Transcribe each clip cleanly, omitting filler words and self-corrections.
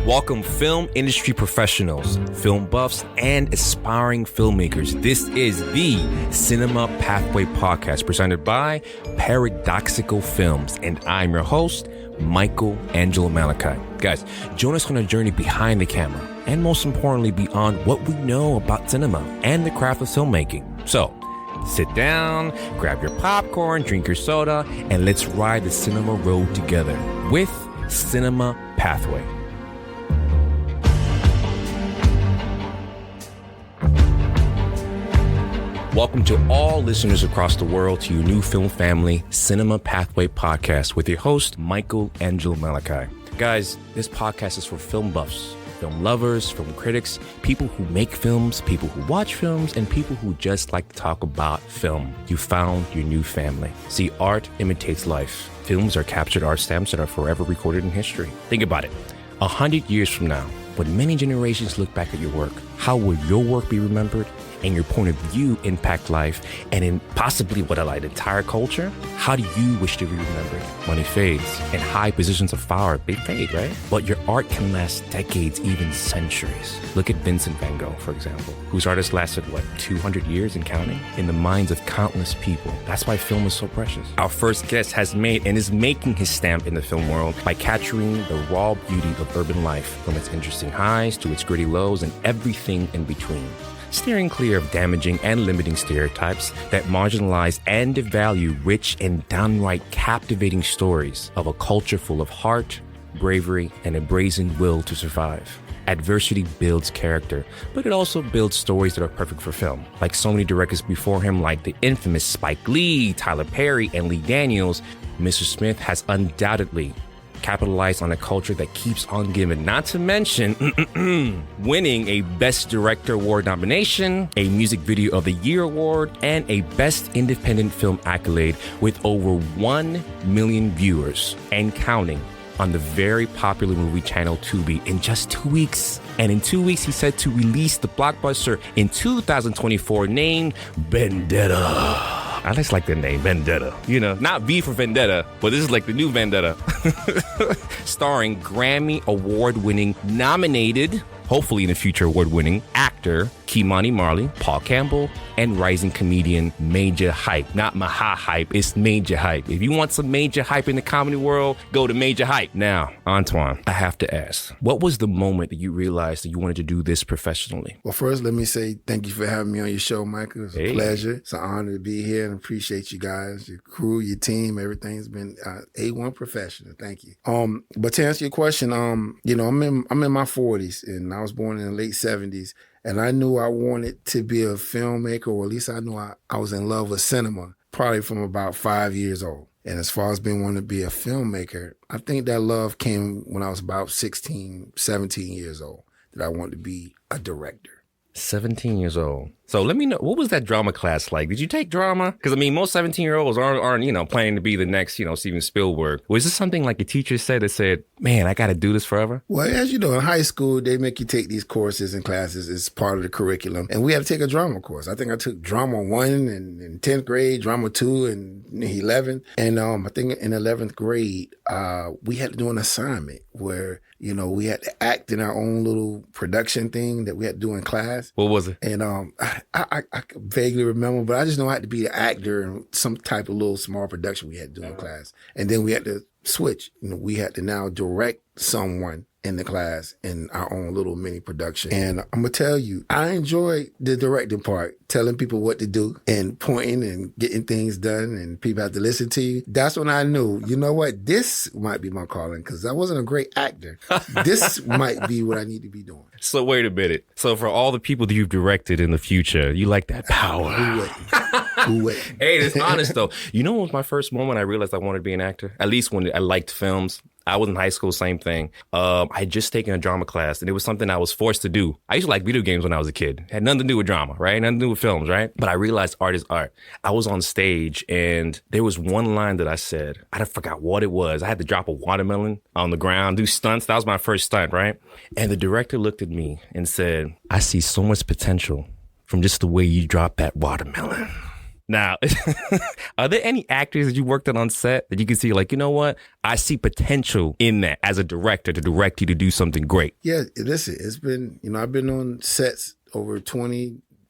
Welcome film industry professionals, film buffs, and aspiring filmmakers. This is the Cinema Pathway Podcast presented by Paradoxical Films, and I'm your host, Michael Angelo Malachi. Guys, join us on a journey behind the camera, and most importantly, beyond what we know about cinema and the craft of filmmaking. So, sit down, grab your popcorn, drink your soda, and let's ride the cinema road together with Cinema Pathway. Welcome to all listeners across the world to your new film family, Cinema Pathway Podcast, with your host, Michael Angelo Malachi. Guys, this podcast is for film buffs, film lovers, film critics, people who make films, people who watch films, and people who just like to talk about film. You found your new family. See, art imitates life. Films are captured art stamps that are forever recorded in history. Think about it. 100 years from now, when many generations look back at your work, how will your work be remembered? And your point of view impact life and in possibly what allied entire culture? How do you wish to be remembered when it fades? And high positions of power, they fade, right? But your art can last decades, even centuries. Look at Vincent van Gogh, for example, whose artist lasted, 200 years and counting? In the minds of countless people. That's why film is so precious. Our first guest has made and is making his stamp in the film world by capturing the raw beauty of urban life, from its interesting highs to its gritty lows and everything in between. Steering clear of damaging and limiting stereotypes that marginalize and devalue rich and downright captivating stories of a culture full of heart, bravery, and a brazen will to survive. Adversity builds character, but it also builds stories that are perfect for film. Like so many directors before him, like the infamous Spike Lee, Tyler Perry, and Lee Daniels, Mr. Smith has undoubtedly capitalized on a culture that keeps on giving, not to mention winning a Best Director Award nomination, a Music Video of the Year Award, and a Best Independent Film accolade with over 1 million viewers and counting on the very popular movie channel Tubi in just 2 weeks. And in 2 weeks, he said to release the blockbuster in 2024 named Vendetta. I just like the name, Vendetta. You know, not V for Vendetta, but this is like the new Vendetta. Starring Grammy Award-winning nominated, hopefully in the future award-winning, actor Ky-Mani Marley, Paul Campbell, and rising comedian Majah Hype. Not Maha Hype, it's Majah Hype. If you want some Majah Hype in the comedy world, go to Majah Hype. Now, Antwan, I have to ask, what was the moment that you realized that you wanted to do this professionally? Well, first, let me say thank you for having me on your show, Michael. It's a pleasure. It's an honor to be here and appreciate you guys, your crew, your team. Everything's been A1 professional. Thank you. But to answer your question, I'm in my 40s and I was born in the late 70s. And I knew I wanted to be a filmmaker, or at least I knew I was in love with cinema, probably from about 5 years old. And as far as being wanting to be a filmmaker, I think that love came when I was about 16, 17 years old, that I wanted to be a director. 17 years old. So let me know, what was that drama class like? Did you take drama? Because, most 17-year-olds aren't planning to be the next, Steven Spielberg. Was this something like a teacher said that said, man, I got to do this forever? Well, as you know, in high school, they make you take these courses and classes as part of the curriculum. And we had to take a drama course. I think I took drama 1 in 10th grade, drama 2 in 11th. And I think in 11th grade, we had to do an assignment where, we had to act in our own little production thing that we had to do in class. What was it? And I vaguely remember, but I just know I had to be the actor in some type of little small production we had to do in class. And then we had to switch. We had to now direct someone in the class in our own little mini production. And I'm going to tell you, I enjoy the directing part, telling people what to do and pointing and getting things done and people have to listen to you. That's when I knew, you know what, this might be my calling because I wasn't a great actor. This might be what I need to be doing. So wait a minute. So for all the people that you've directed in the future, you like that power. Who wait? Hey, it's honest though. You know what was my first moment I realized I wanted to be an actor? At least when I liked films. I was in high school, same thing. I had just taken a drama class, and it was something I was forced to do. I used to like video games when I was a kid. Had nothing to do with drama, right? Nothing to do with films, right? But I realized art is art. I was on stage, and there was one line that I said. I forgot what it was. I had to drop a watermelon on the ground, do stunts. That was my first stunt, right? And the director looked at me and said, I see so much potential from just the way you dropped that watermelon. Now, are there any actors that you worked on set that you can see like, you know what? I see potential in that as a director to direct you to do something great. Yeah, listen, it's been, I've been on sets over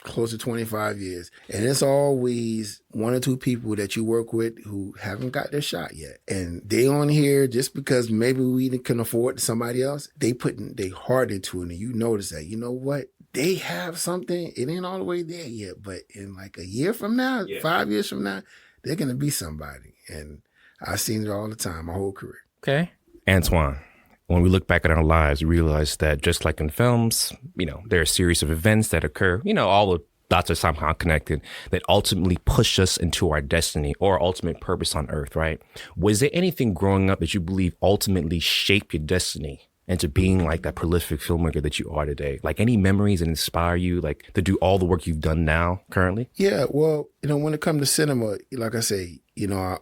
close to 25 years. And it's always one or two people that you work with who haven't got their shot yet. And they on here just because maybe we can afford somebody else. They putting their heart into it. And you notice that, you know what? They have something. It ain't all the way there yet. But in like a year from now, 5 years from now, they're going to be somebody. And I've seen it all the time, my whole career. Okay. Antwan, when we look back at our lives, we realize that just like in films, there are a series of events that occur, all the dots are somehow connected that ultimately push us into our destiny or our ultimate purpose on earth, right? Was there anything growing up that you believe ultimately shaped your destiny into being like that prolific filmmaker that you are today? Like any memories that inspire you, like to do all the work you've done now currently? Yeah, well, when it comes to cinema, like I say, my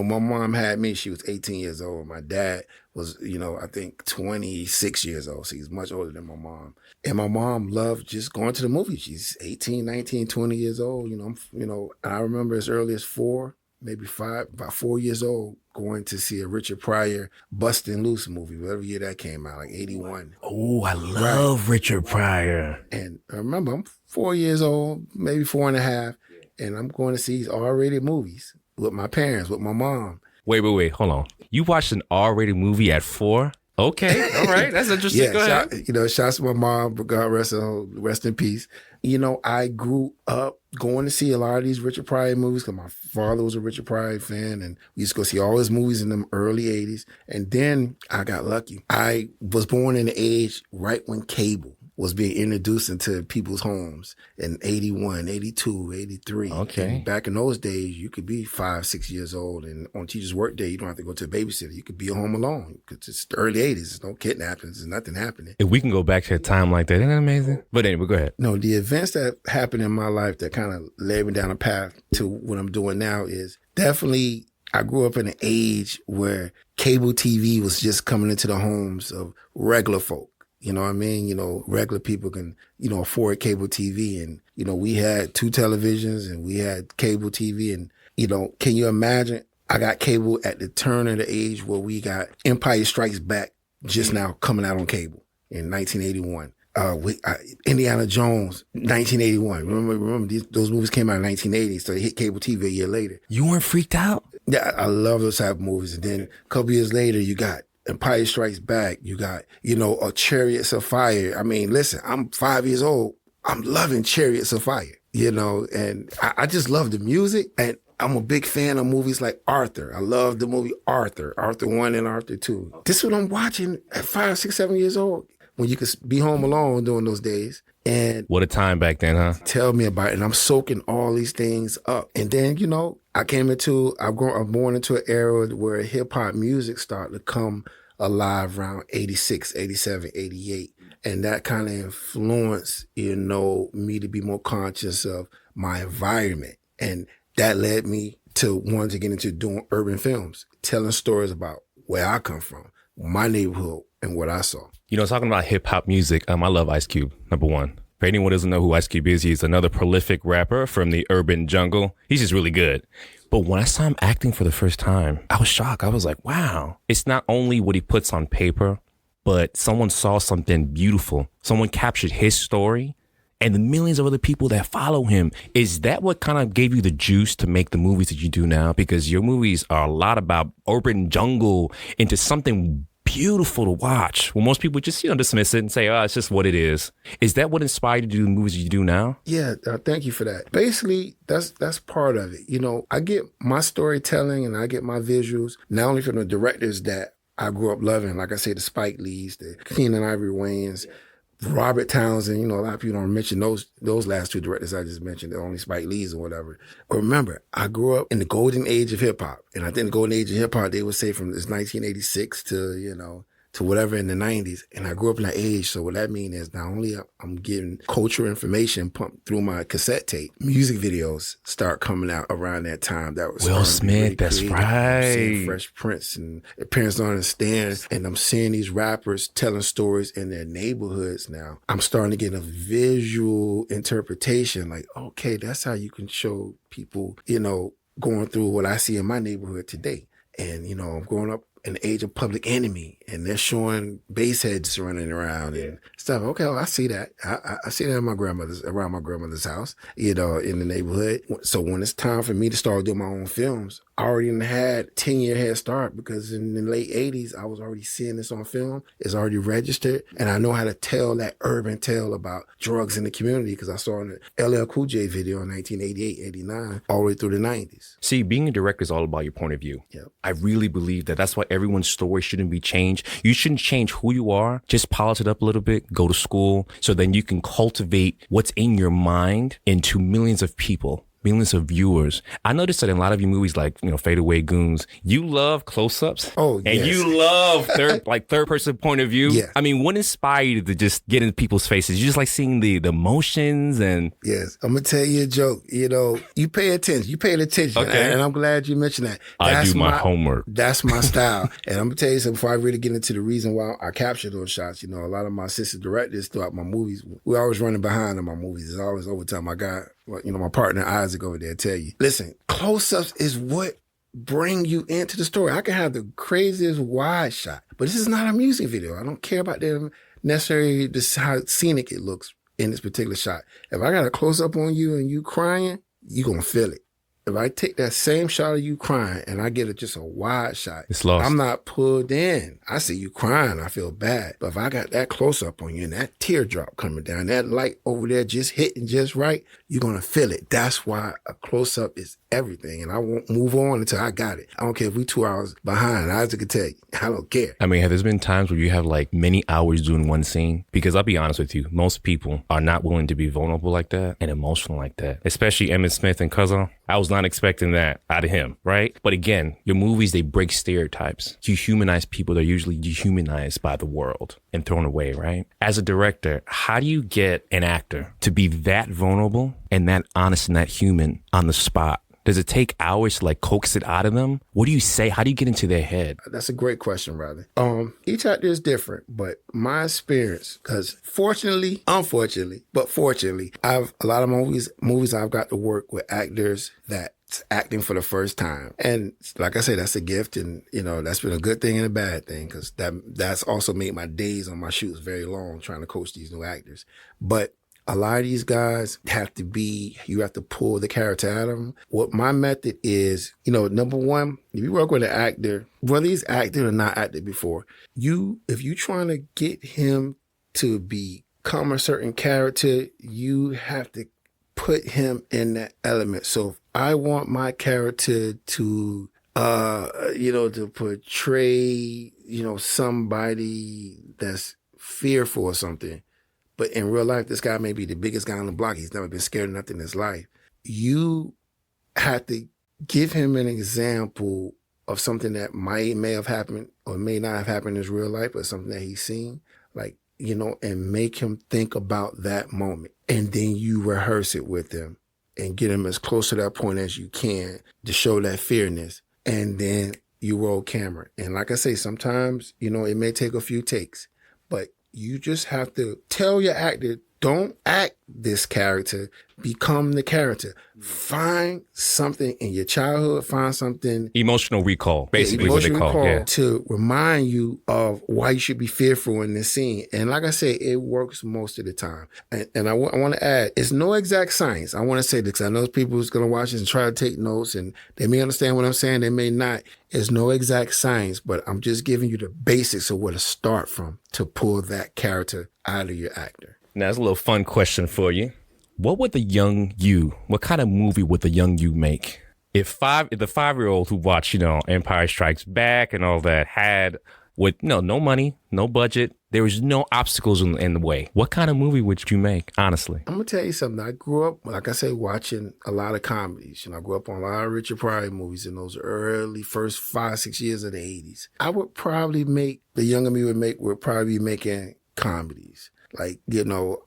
mom had me, she was 18 years old. My dad was, I think 26 years old. So he's much older than my mom. And my mom loved just going to the movies. She's 18, 19, 20 years old. I remember as early as 4, maybe 5, about 4 years old, going to see a Richard Pryor Bustin' Loose movie, whatever year that came out, like 81. Oh, I love Richard Pryor. And I remember I'm 4 years old, maybe 4.5, and I'm going to see these R-rated movies with my parents, with my mom. Wait, hold on. You watched an R-rated movie at 4? Okay, all right, that's interesting. Go ahead. Shouts to my mom, but God rest in peace. I grew up going to see a lot of these Richard Pryor movies because my father was a Richard Pryor fan, and we used to go see all his movies in the early 80s. And then I got lucky. I was born in the age right when cable was being introduced into people's homes in 81, 82, 83. Okay. And back in those days, you could be 5, 6 years old, and on teacher's work day, you don't have to go to a babysitter. You could be home alone because it's the early 80s. There's no kidnappings. There's nothing happening. If we can go back to a time like that, isn't that amazing? But anyway, go ahead. No, the events that happened in my life that kind of led me down a path to what I'm doing now is definitely I grew up in an age where cable TV was just coming into the homes of regular folk. You know what I mean? Regular people can, afford cable TV. And, we had 2 televisions and we had cable TV. And, can you imagine? I got cable at the turn of the age where we got Empire Strikes Back just now coming out on cable in 1981. Indiana Jones, 1981. Remember those movies came out in 1980, so they hit cable TV a year later. You weren't freaked out? Yeah, I love those type of movies. And then a couple years later, you got Empire Strikes Back. You got, a Chariots of Fire. I mean, listen, I'm 5 years old. I'm loving Chariots of Fire, and I just love the music. And I'm a big fan of movies like Arthur. I love the movie Arthur 1 and Arthur 2. This is what I'm watching at 5, 6, 7 years old when you could be home alone during those days. And what a time back then, huh? Tell me about it. And I'm soaking all these things up. And then, I'm born into an era where hip hop music started to come alive around 86, 87, 88. And that kind of influenced, me to be more conscious of my environment. And that led me to wanting to get into doing urban films, telling stories about where I come from, my neighborhood, and what I saw. Talking about hip hop music, I love Ice Cube, number one. For anyone who doesn't know who Ice Cube is, he's another prolific rapper from the urban jungle. He's just really good. But when I saw him acting for the first time, I was shocked. I was like, wow. It's not only what he puts on paper, but someone saw something beautiful. Someone captured his story and the millions of other people that follow him. Is that what kind of gave you the juice to make the movies that you do now? Because your movies are a lot about urban jungle into something beautiful to watch. Well, most people just, dismiss it and say, oh, it's just what it is. Is that what inspired you to do the movies you do now? Yeah, thank you for that. Basically, that's part of it. I get my storytelling and I get my visuals, not only from the directors that I grew up loving, like I say, the Spike Lees, the Keenan Ivory Wayans, Robert Townsend. A lot of people don't mention those last 2 directors I just mentioned, the only Spike Lees or whatever. But remember, I grew up in the golden age of hip hop. And I think the golden age of hip hop, they would say from this 1986 to, to whatever in the 90s. And I grew up in that age. So what that means is not only I'm getting cultural information pumped through my cassette tape, music videos start coming out around that time. That was Will Smith, that's right. I'm seeing Fresh Prince and Parents Don't Understand. And I'm seeing these rappers telling stories in their neighborhoods now. I'm starting to get a visual interpretation like, okay, that's how you can show people, going through what I see in my neighborhood today. And, I'm growing up in the age of Public Enemy, and they're showing bass heads running around and stuff. Okay, well, I see that. I see that around my grandmother's house, in the neighborhood. So when it's time for me to start doing my own films, I already had 10-year head start because in the late 80s, I was already seeing this on film. It's already registered. And I know how to tell that urban tale about drugs in the community because I saw an LL Cool J video in 1988, 89, all the way through the 90s. See, being a director is all about your point of view. Yep. I really believe that that's why everyone's story shouldn't be changed. You shouldn't change who you are. Just polish it up a little bit, go to school, so then you can cultivate what's in your mind into millions of people. Millions of viewers. I noticed that in a lot of your movies, like, Fade Away Goons, you love close-ups. Oh, yes. And you love third-person point of view. Yeah. I mean, what inspired you to just get in people's faces? You just like seeing the emotions and... Yes. I'm going to tell you a joke. You pay attention. You paid attention. Okay. And I'm glad you mentioned that. I do my homework. That's my style. And I'm going to tell you something before I really get into the reason why I capture those shots. A lot of my assistant directors throughout my movies, we're always running behind in my movies. There's always overtime. I got... my partner Isaac over there tell you. Listen, close-ups is what bring you into the story. I can have the craziest wide shot, but this is not a music video. I don't care about them necessarily how scenic it looks in this particular shot. If I got a close-up on you and you crying, you gonna feel it. If I take that same shot of you crying and I get just a wide shot, it's lost. I'm not pulled in. I see you crying, I feel bad. But if I got that close up on you and that teardrop coming down, that light over there just hitting just right, you're going to feel it. That's why a close up is everything. And I won't move on until I got it. I don't care if we 2 hours behind. Isaac can tell you, I don't care. I mean, have there been times where you have many hours doing one scene? Because I'll be honest with you, most people are not willing to be vulnerable like that and emotional like that, especially Emmett Smith and Cuzo. I was not expecting that out of him, right? But again, your movies, they break stereotypes. You humanize people that are usually dehumanized by the world and thrown away, right? As a director, how do you get an actor to be that vulnerable and that honest and that human on the spot? Does it take hours to coax it out of them? What do you say? How do you get into their head? That's a great question, brother. Each actor is different, but my experience, because unfortunately, I've a lot of movies I've got to work with actors that's acting for the first time. And like I say, that's a gift, and that's been a good thing and a bad thing, because that's also made my days on my shoots very long trying to coach these new actors. But a lot of these guys you have to pull the character out of them. What my method is, number one, if you work with an actor, whether he's acted or not acted before, if you're trying to get him to become a certain character, you have to put him in that element. So if I want my character to portray, somebody that's fearful or something, but in real life, this guy may be the biggest guy on the block. He's never been scared of nothing in his life. You have to give him an example of something that may have happened or may not have happened in his real life, but something that he's seen, and make him think about that moment. And then you rehearse it with him and get him as close to that point as you can to show that fearness. And then you roll camera. And like I say, sometimes, it may take a few takes, but you just have to tell your actor, don't act this character, become the character. Find something in your childhood, find something. Emotional recall, basically what they call it. To remind you of why you should be fearful in this scene. And like I say, it works most of the time. And I want to add, it's no exact science. I want to say this, because I know people who's going to watch this and try to take notes, and they may understand what I'm saying, they may not. It's no exact science, but I'm just giving you the basics of where to start from to pull that character out of your actor. Now, that's a little fun question for you. What kind of movie would the young you make? If the 5-year-old who watched, Empire Strikes Back and all that had with no money, no budget. There was no obstacles in the way. What kind of movie would you make, honestly? I'm going to tell you something. I grew up, like I say, watching a lot of comedies. I grew up on a lot of Richard Pryor movies in those early first 5-6 years of the 80s. I would probably the younger me would probably be making comedies. Like,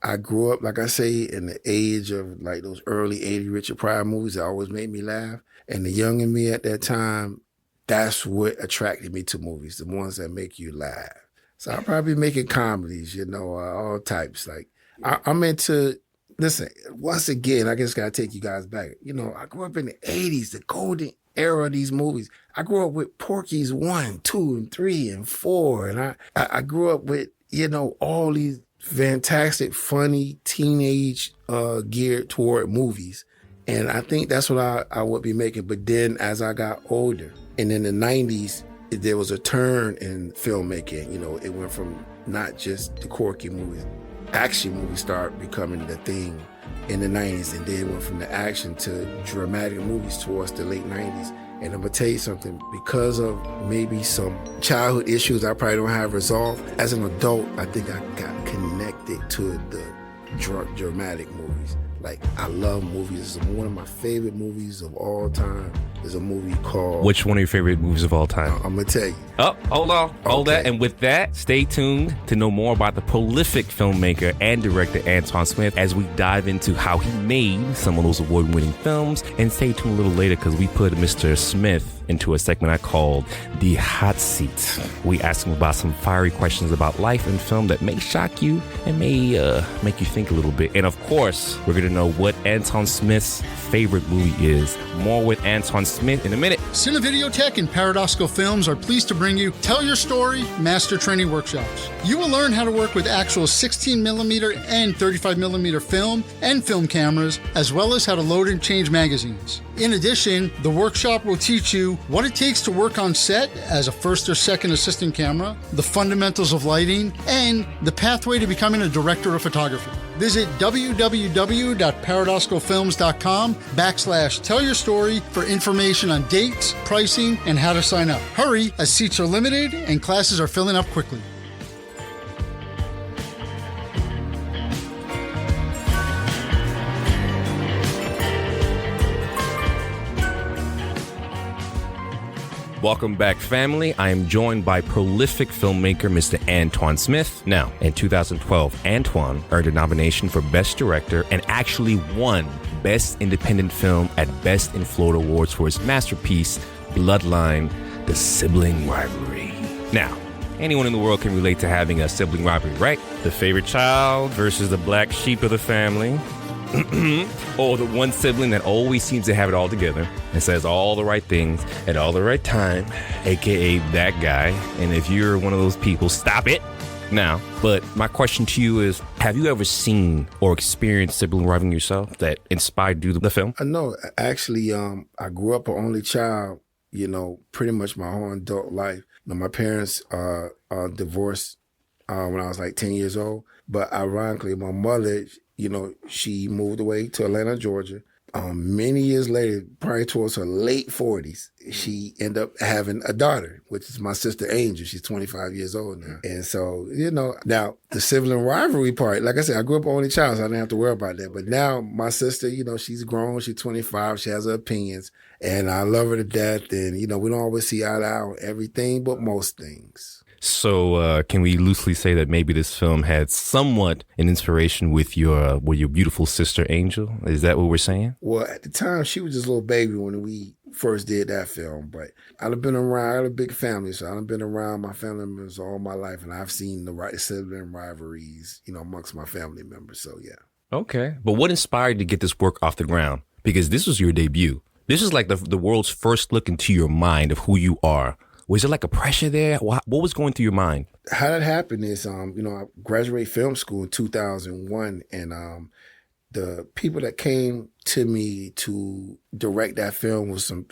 I grew up, like I say, in the age of like those early 80 Richard Pryor movies that always made me laugh. And the younger me at that time, that's what attracted me to movies, the ones that make you laugh. So I'll probably be making comedies, all types. Like, I'm into, listen, once again, I just got to take you guys back. I grew up in the 80s, the golden era of these movies. I grew up with Porky's 1, 2, and 3, and 4. And I grew up with, all these fantastic, funny, teenage geared toward movies. And I think that's what I would be making. But then as I got older, and in the 90s, there was a turn in filmmaking. It went from not just the quirky movies. Action movies started becoming the thing in the 90s. And then it went from the action to dramatic movies towards the late 90s. And I'm going to tell you something, because of maybe some childhood issues I probably don't have resolved, as an adult, I think I got connected to the dramatic movies. Like, I love movies. One of my favorite movies of all time is a movie called... Which one of your favorite movies of all time? I'm going to tell you. Oh, hold on. Hold that. And with that, stay tuned to know more about the prolific filmmaker and director Antwan Smith as we dive into how he made some of those award-winning films. And stay tuned a little later because we put Mr. Smith into a segment I called The Hot Seat. We ask him about some fiery questions about life and film that may shock you and may make you think a little bit. And of course, we're going to know what Antwan Smith's favorite movie is. More with Antwan Smith in a minute. Cinevideotech and Paradoxical Films are pleased to bring you Tell Your Story Master Training Workshops. You will learn how to work with actual 16mm and 35mm film and film cameras, as well as how to load and change magazines. In addition, the workshop will teach you what it takes to work on set as a first or second assistant camera, the fundamentals of lighting, and the pathway to becoming a director of photography. Visit www.paradoxicalfilms.com/tell your story for information on dates, pricing, and how to sign up. Hurry, as seats are limited and classes are filling up quickly. Welcome back, family. I am joined by prolific filmmaker Mr. Antwan Smith. Now, in 2012, Antwan earned a nomination for Best Director and actually won Best Independent Film at Best in Florida Awards for his masterpiece, Bloodline, The Sibling Rivalry. Now, anyone in the world can relate to having a sibling rivalry, right? The favorite child versus the black sheep of the family. Or the one sibling that always seems to have it all together and says all the right things at all the right time, aka that guy. And if you're one of those people, stop it now. But my question to you is, have you ever seen or experienced sibling rivalry yourself that inspired you the film? No, actually, I grew up an only child, pretty much my whole adult life. My parents divorced when I was like 10 years old. But ironically, my mother, she moved away to Atlanta, Georgia. Many years later, probably towards her late 40s, she ended up having a daughter, which is my sister Angel. She's 25 years old now. And so, now the sibling rivalry part, like I said, I grew up only child, so I didn't have to worry about that. But now my sister, she's grown, she's 25, she has her opinions, and I love her to death. And, we don't always see eye to eye on everything, but most things. So can we loosely say that maybe this film had somewhat an inspiration with your beautiful sister Angel? Is that what we're saying? Well, at the time, she was just a little baby when we first did that film. But I've been around, I had a big family, so I've been around my family members all my life, and I've seen the sibling rivalries, amongst my family members. So, yeah. Okay. But what inspired you to get this work off the ground? Because this was your debut. This is like the world's first look into your mind of who you are. Was there like a pressure there? What was going through your mind? How that happened is, I graduated film school in 2001, and the people that came to me to direct that film was some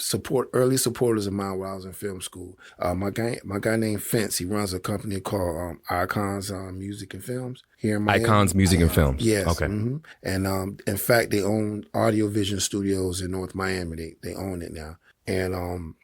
early supporters of mine while I was in film school. My guy named Fence, he runs a company called Icons Music and Films here in Miami. Icons Music and Films. Yes. Okay. Mm-hmm. And in fact, they own Audio Vision Studios in North Miami. They own it now. And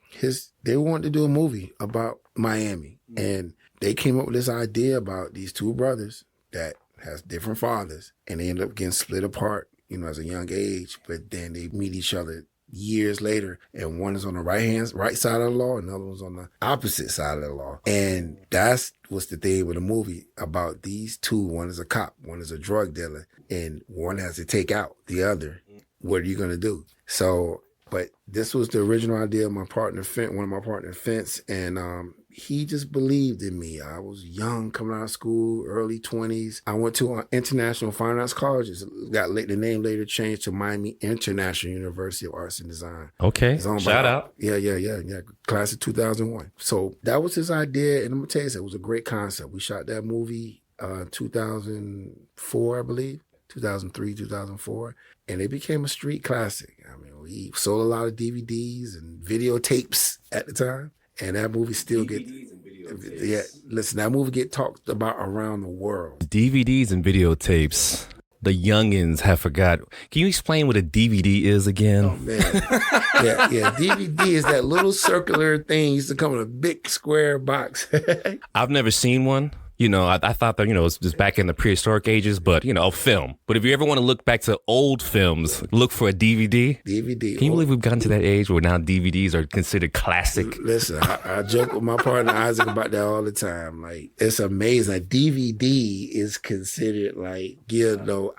they wanted to do a movie about Miami. And they came up with this idea about these two brothers that has different fathers, and they end up getting split apart, as a young age, but then they meet each other years later, and one is on the right side of the law, and the other one's on the opposite side of the law. And that's what's the theme of the movie about these two. One is a cop, one is a drug dealer, and one has to take out the other. What are you going to do? So, but this was the original idea of my partner, one of my partner, Fence, and he just believed in me. I was young, coming out of school, early 20s. I went to an international fine arts college. The name later changed to Miami International University of Arts and Design. Okay, shout out. Yeah. Class of 2001. So that was his idea, and I'm going to tell you, it was a great concept. We shot that movie 2004, I believe, 2003, 2004, and it became a street classic. I mean, we sold a lot of DVDs and videotapes at the time. And that movie still that movie get talked about around the world. DVDs and videotapes. The youngins have forgot. Can you explain what a DVD is again? Oh, man. Yeah. DVD is that little circular thing used to come in a big square box. I've never seen one. I thought that, it's just back in the prehistoric ages, but, a film. But if you ever want to look back to old films, look for a DVD. DVD. Can you believe we've gotten to that age where now DVDs are considered classic? Listen, I joke with my partner Isaac about that all the time. Like, it's amazing. Like, DVD is considered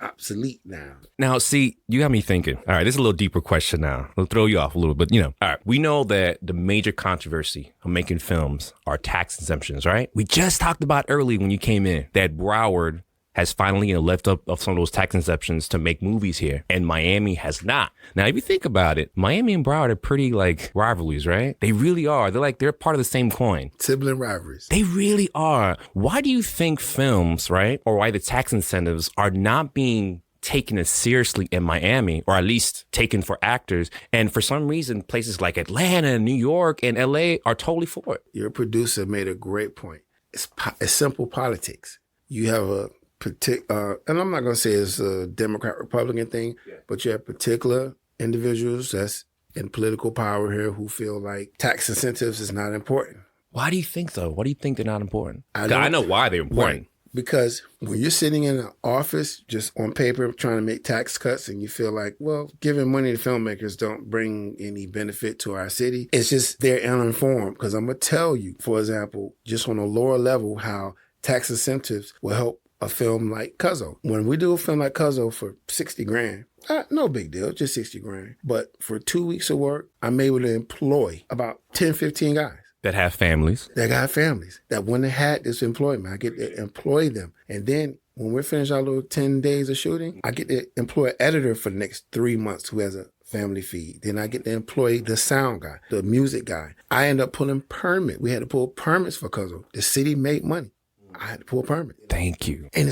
obsolete now. Now, see, you got me thinking. All right, this is a little deeper question now. I'll throw you off a little bit, All right, we know that the major controversy of making films are tax exemptions, right? We just talked about earlier when you came in that Broward has finally left up of some of those tax exemptions to make movies here, and Miami has not. Now, if you think about it, Miami and Broward are pretty rivalries, right? They really are. They're part of the same coin. Sibling rivalries. They really are. Why do you think films, right, or why the tax incentives are not being taken as seriously in Miami, or at least taken for actors? And for some reason, places like Atlanta, New York, and LA are totally for it. Your producer made a great point. It's simple politics. You have a particular, and I'm not going to say it's a Democrat-Republican thing, but you have particular individuals that's in political power here who feel like tax incentives is not important. Why do you think so? Why do you think they're not important? I know why they're important. Right. Because when you're sitting in an office just on paper trying to make tax cuts and you feel like, well, giving money to filmmakers don't bring any benefit to our city, it's just they're uninformed. Because I'm going to tell you, for example, just on a lower level, how tax incentives will help a film like Cuzo. When we do a film like Cuzo for $60,000, no big deal, just $60,000. But for 2 weeks of work, I'm able to employ about 10, 15 guys. That have families. That when they had this employment, I get to employ them. And then when we're finished our little 10 days of shooting, I get to employ an editor for the next 3 months who has a family feed. Then I get to employ the sound guy, the music guy. I end up pulling permit. We had to pull permits for Cuzo. The city made money. I had to pull a permit. Thank you. And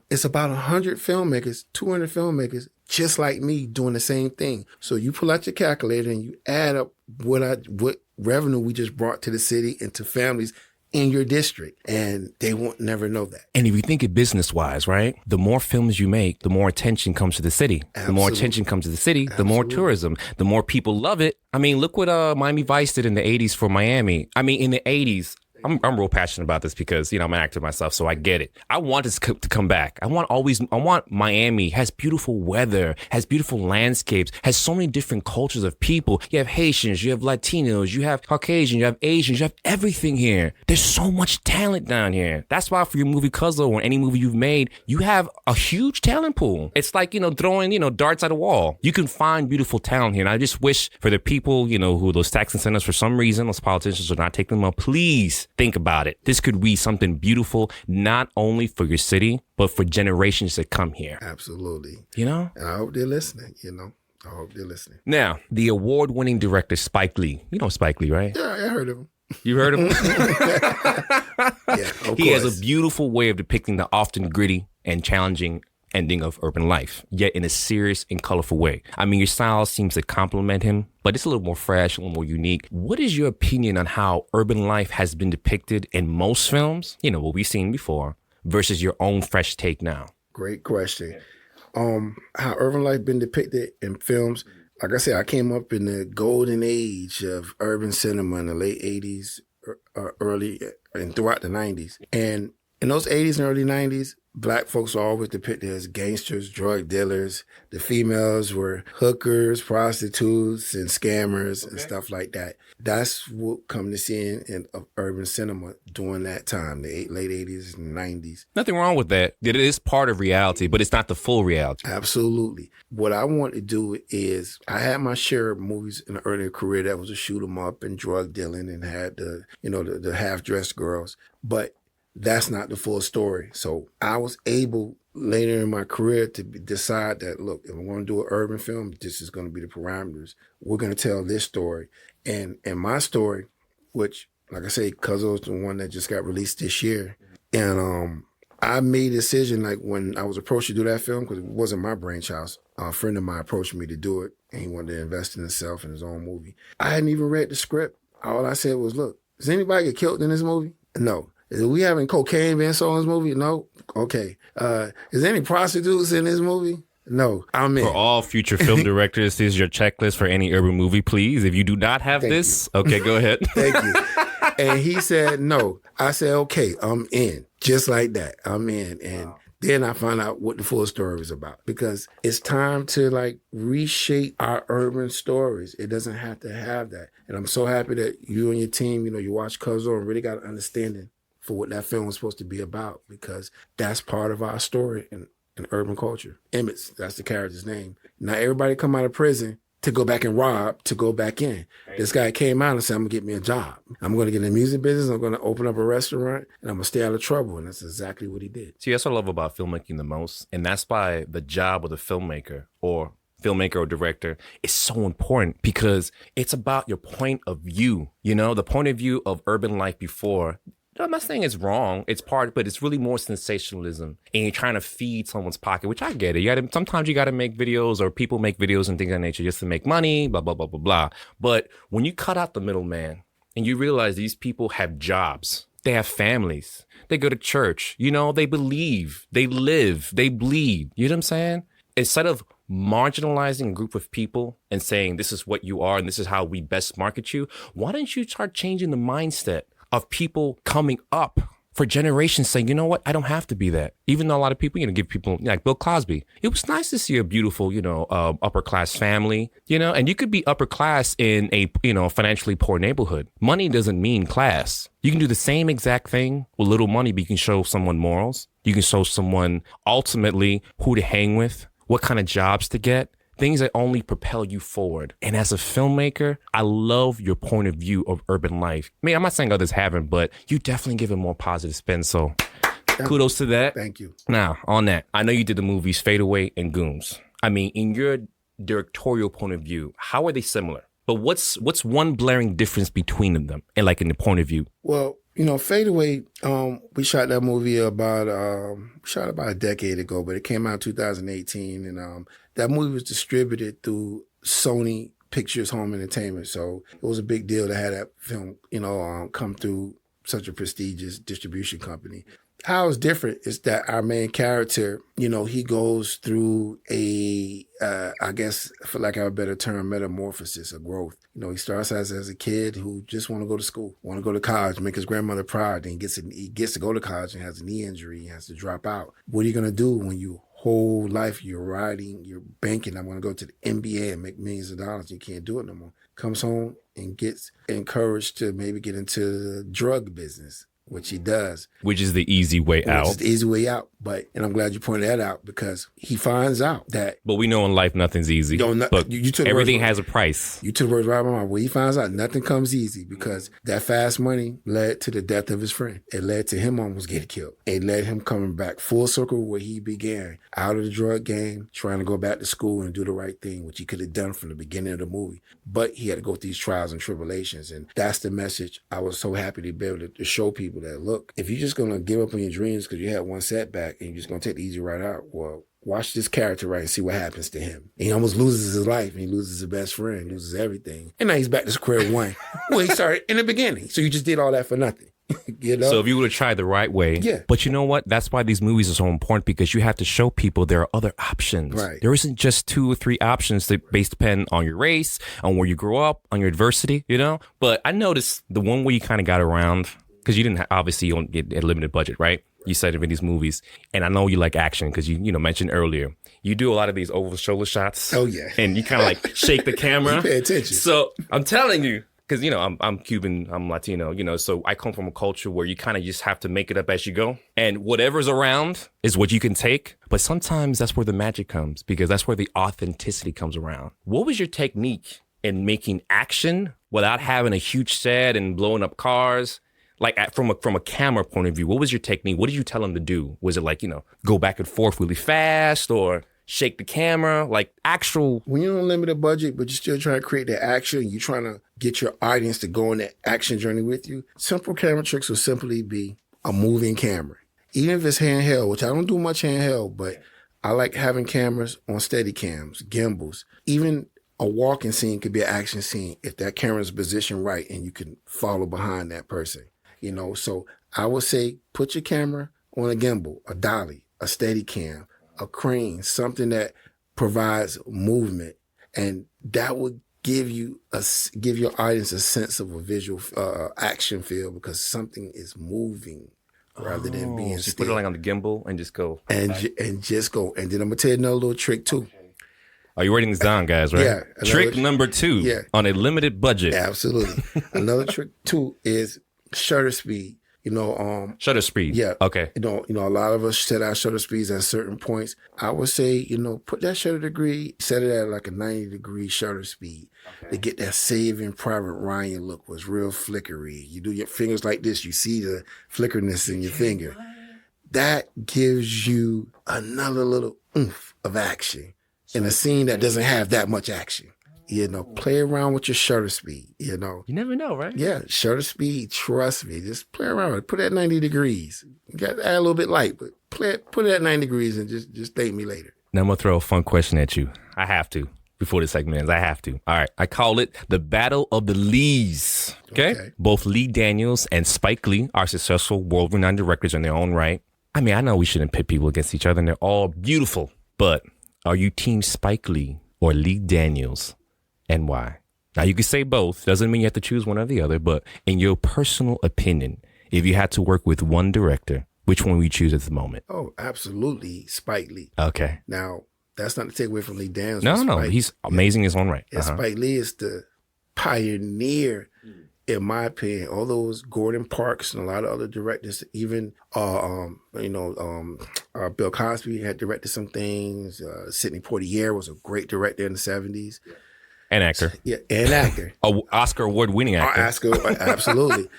it's about 100 filmmakers, 200 filmmakers, just like me, doing the same thing. So you pull out your calculator and you add up what revenue we just brought to the city and to families in your district, and they won't never know that. And if you think it business-wise, right, the more films you make, the more attention comes to the city. Absolutely. The more attention comes to the city, the more tourism, the more people love it. I mean, look what Miami Vice did in the 80s for Miami. I mean, in the 80s, I'm real passionate about this because, I'm an actor myself, so I get it. I want this to come back. I want Miami, has beautiful weather, has beautiful landscapes, has so many different cultures of people. You have Haitians, you have Latinos, you have Caucasians, you have Asians, you have everything here. There's so much talent down here. That's why for your movie Cuzo or any movie you've made, you have a huge talent pool. It's like, throwing, darts at a wall. You can find beautiful talent here. And I just wish for the people, who those tax incentives, for some reason, those politicians are not taking them up, please think about it. This could be something beautiful, not only for your city, but for generations that come here. Absolutely. And I hope they're listening, I hope they're listening. Now, the award-winning director, Spike Lee. You know Spike Lee, right? Yeah, I heard of him. You heard of him? Yeah, of course. He has a beautiful way of depicting the often gritty and challenging ending of urban life, yet in a serious and colorful way. I mean, your style seems to complement him, but it's a little more fresh, a little more unique. What is your opinion on how urban life has been depicted in most films, what we've seen before, versus your own fresh take now? Great question. How urban life been depicted in films, like I said, I came up in the golden age of urban cinema in the late 80s, early, and throughout the 90s. And in those 80s and early 90s, Black folks were always depicted as gangsters, drug dealers. The females were hookers, prostitutes, and scammers and stuff like that. That's what come to see in urban cinema during that time, the late 80s and 90s. Nothing wrong with that. It is part of reality, but it's not the full reality. Absolutely. What I want to do is, I had my share of movies in an earlier career that was a shoot 'em up and drug dealing and had the half-dressed girls. But that's not the full story. So I was able later in my career to decide that, look, if I'm going to do an urban film, this is going to be the parameters. We're going to tell this story. And my story, which, like I say, Cuzo is the one that just got released this year. And I made a decision, like when I was approached to do that film, because it wasn't my brainchild. A friend of mine approached me to do it, and he wanted to invest in himself in his own movie. I hadn't even read the script. All I said was, look, does anybody get killed in this movie? No. Is we having cocaine being sold in this movie? No. Okay. Is there any prostitutes in this movie? No. I'm in. For all future film directors, here's your checklist for any urban movie, please. If you do not have this, okay, go ahead. Thank you. And he said no. I said, okay, I'm in. Just like that. I'm in. And then I found out what the full story was about, because it's time to like reshape our urban stories. It doesn't have to have that. And I'm so happy that you and your team, you watch Cuzo and really got an understanding for what that film was supposed to be about, because that's part of our story in urban culture. Emmett, that's the character's name. Not everybody come out of prison to go back and rob, to go back in. This guy came out and said, I'm going to get me a job. I'm going to get in the music business. I'm going to open up a restaurant, and I'm going to stay out of trouble. And that's exactly what he did. See, that's what I love about filmmaking the most. And that's why the job of the filmmaker or director is so important, because it's about your point of view, the point of view of urban life before. I'm not saying it's wrong. It's part, but it's really more sensationalism, and you're trying to feed someone's pocket, which I get it. Sometimes you got to make videos, or people make videos and things of that nature just to make money, blah, blah, blah, blah, blah. But when you cut out the middleman and you realize these people have jobs, they have families, they go to church, they believe, they live, they bleed. You know what I'm saying? Instead of marginalizing a group of people and saying, this is what you are and this is how we best market you, why don't you start changing the mindset of people coming up for generations saying, you know what, I don't have to be that. Even though a lot of people, give people like Bill Cosby. It was nice to see a beautiful, upper class family, and you could be upper class in a, financially poor neighborhood. Money doesn't mean class. You can do the same exact thing with little money, but you can show someone morals. You can show someone ultimately who to hang with, what kind of jobs to get. Things that only propel you forward. And as a filmmaker, I love your point of view of urban life. I mean, I'm not saying others haven't, but you definitely give it more positive spin. So kudos to that. Thank you. Now, on that, I know you did the movies Fade Away and Goons. I mean, in your directorial point of view, how are they similar? But what's one blaring difference between them and like in the point of view? Well, Fade Away, we shot that movie about a decade ago, but it came out in 2018. And that movie was distributed through Sony Pictures Home Entertainment. So it was a big deal to have that film, come through such a prestigious distribution company. How it's different is that our main character, he goes through I guess, for lack of a better term, metamorphosis, a growth. He starts as a kid who just want to go to school, want to go to college, make his grandmother proud. Then he gets to go to college and has a knee injury. He has to drop out. What are you going to do when you whole life you're riding, you're banking, I'm going to go to the NBA and make millions of dollars. You can't do it no more. Comes home and gets encouraged to maybe get into the drug business, which he does. Which is the easy way out. Which is the easy way out. And I'm glad you pointed that out, because he finds out that... But we know in life nothing's easy. But everything has a price. You took the words right out of my mouth. Well, he finds out nothing comes easy, because that fast money led to the death of his friend. It led to him almost getting killed. It led him coming back full circle where he began, out of the drug game, trying to go back to school and do the right thing, which he could have done from the beginning of the movie. But he had to go through these trials and tribulations. And that's the message I was so happy to be able to show people, that, look, if you're just going to give up on your dreams because you had one setback and you're just going to take the easy route out, well, watch this character right and see what happens to him. And he almost loses his life, and he loses his best friend, loses everything. And now he's back to square one. Well, he started in the beginning. So you just did all that for nothing. You know? So if you would have tried the right way. Yeah. But you know what? That's why these movies are so important, because you have to show people there are other options. Right. There isn't just 2 or 3 options that based depend on your race, on where you grew up, on your adversity, you know? But I noticed the one way you kind of got around, because you didn't obviously you don't get a limited budget, right? You said it in these movies, and I know you like action because you mentioned earlier you do a lot of these over shoulder shots. Oh yeah, and you kind of like shake the camera. You pay attention. So I'm telling you, because I'm Cuban, I'm Latino, so I come from a culture where you kind of just have to make it up as you go, and whatever's around is what you can take. But sometimes that's where the magic comes, because that's where the authenticity comes around. What was your technique in making action without having a huge set and blowing up cars? Like from a camera point of view, what was your technique? What did you tell them to do? Was it like, go back and forth really fast, or shake the camera, like actual? When you're on a limited budget, but you're still trying to create that action, you're trying to get your audience to go on that action journey with you. Simple camera tricks will simply be a moving camera. Even if it's handheld, which I don't do much handheld, but I like having cameras on steady cams, gimbals. Even a walking scene could be an action scene if that camera's positioned right and you can follow behind that person. So I would say put your camera on a gimbal, a dolly, a steady cam, a crane, something that provides movement, and that would give your audience a sense of a visual action feel, because something is moving rather than being so still. You put it like on the gimbal and just go. And just go. And then I'm going to tell you another little trick too. Are you writing this down, guys, right? Yeah. Trick number 2 on a limited budget. Absolutely. Another trick too is shutter speed. Shutter speed. Yeah. Okay. A lot of us set our shutter speeds at certain points. I would say, put that shutter degree, set it at like a 90-degree shutter speed to get that Saving Private Ryan look. Was real flickery. You do your fingers like this, you see the flickerness in your finger. That gives you another little oomph of action in a scene that doesn't have that much action. Play around with your shutter speed, You never know, right? Yeah, shutter speed, trust me. Just play around with it. Put it at 90 degrees. You got to add a little bit light, but put it at 90 degrees and just thank me later. Now I'm going to throw a fun question at you. I have to. Before the segment ends, I have to. All right. I call it the Battle of the Lees. Okay? Both Lee Daniels and Spike Lee are successful, world-renowned directors in their own right. I mean, I know we shouldn't pit people against each other, and they're all beautiful. But are you team Spike Lee or Lee Daniels? And why? Now, you can say both. Doesn't mean you have to choose one or the other. But in your personal opinion, if you had to work with one director, which one would you choose at the moment? Oh, absolutely Spike Lee. Okay. Now, that's not to take away from Lee Daniels. No. He's amazing in his own right. And Spike Lee is the pioneer, in my opinion. All those Gordon Parks and a lot of other directors, even Bill Cosby had directed some things. Sidney Poitier was a great director in the 70s. An actor. Yeah, an actor. Oscar award-winning actor. Oscar, absolutely.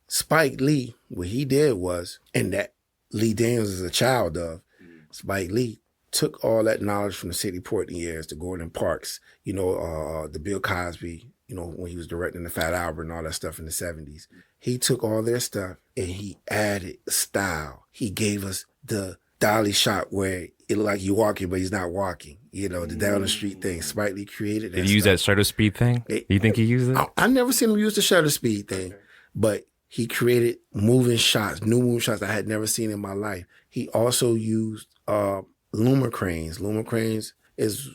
Spike Lee, what he did was, and that Lee Daniels is a child of, Spike Lee took all that knowledge from the Sidney Poitiers, the Gordon Parks, the Bill Cosby, when he was directing the Fat Albert and all that stuff in the 70s. He took all their stuff and he added style. He gave us the dolly shot where it looked like you're walking, but he's not walking. The down the street thing. Spike Lee created that. Did he use that shutter speed thing? You think he used it? I never seen him use the shutter speed thing, but he created moving shots, new moving shots I had never seen in my life. He also used loomer cranes. Loomer cranes is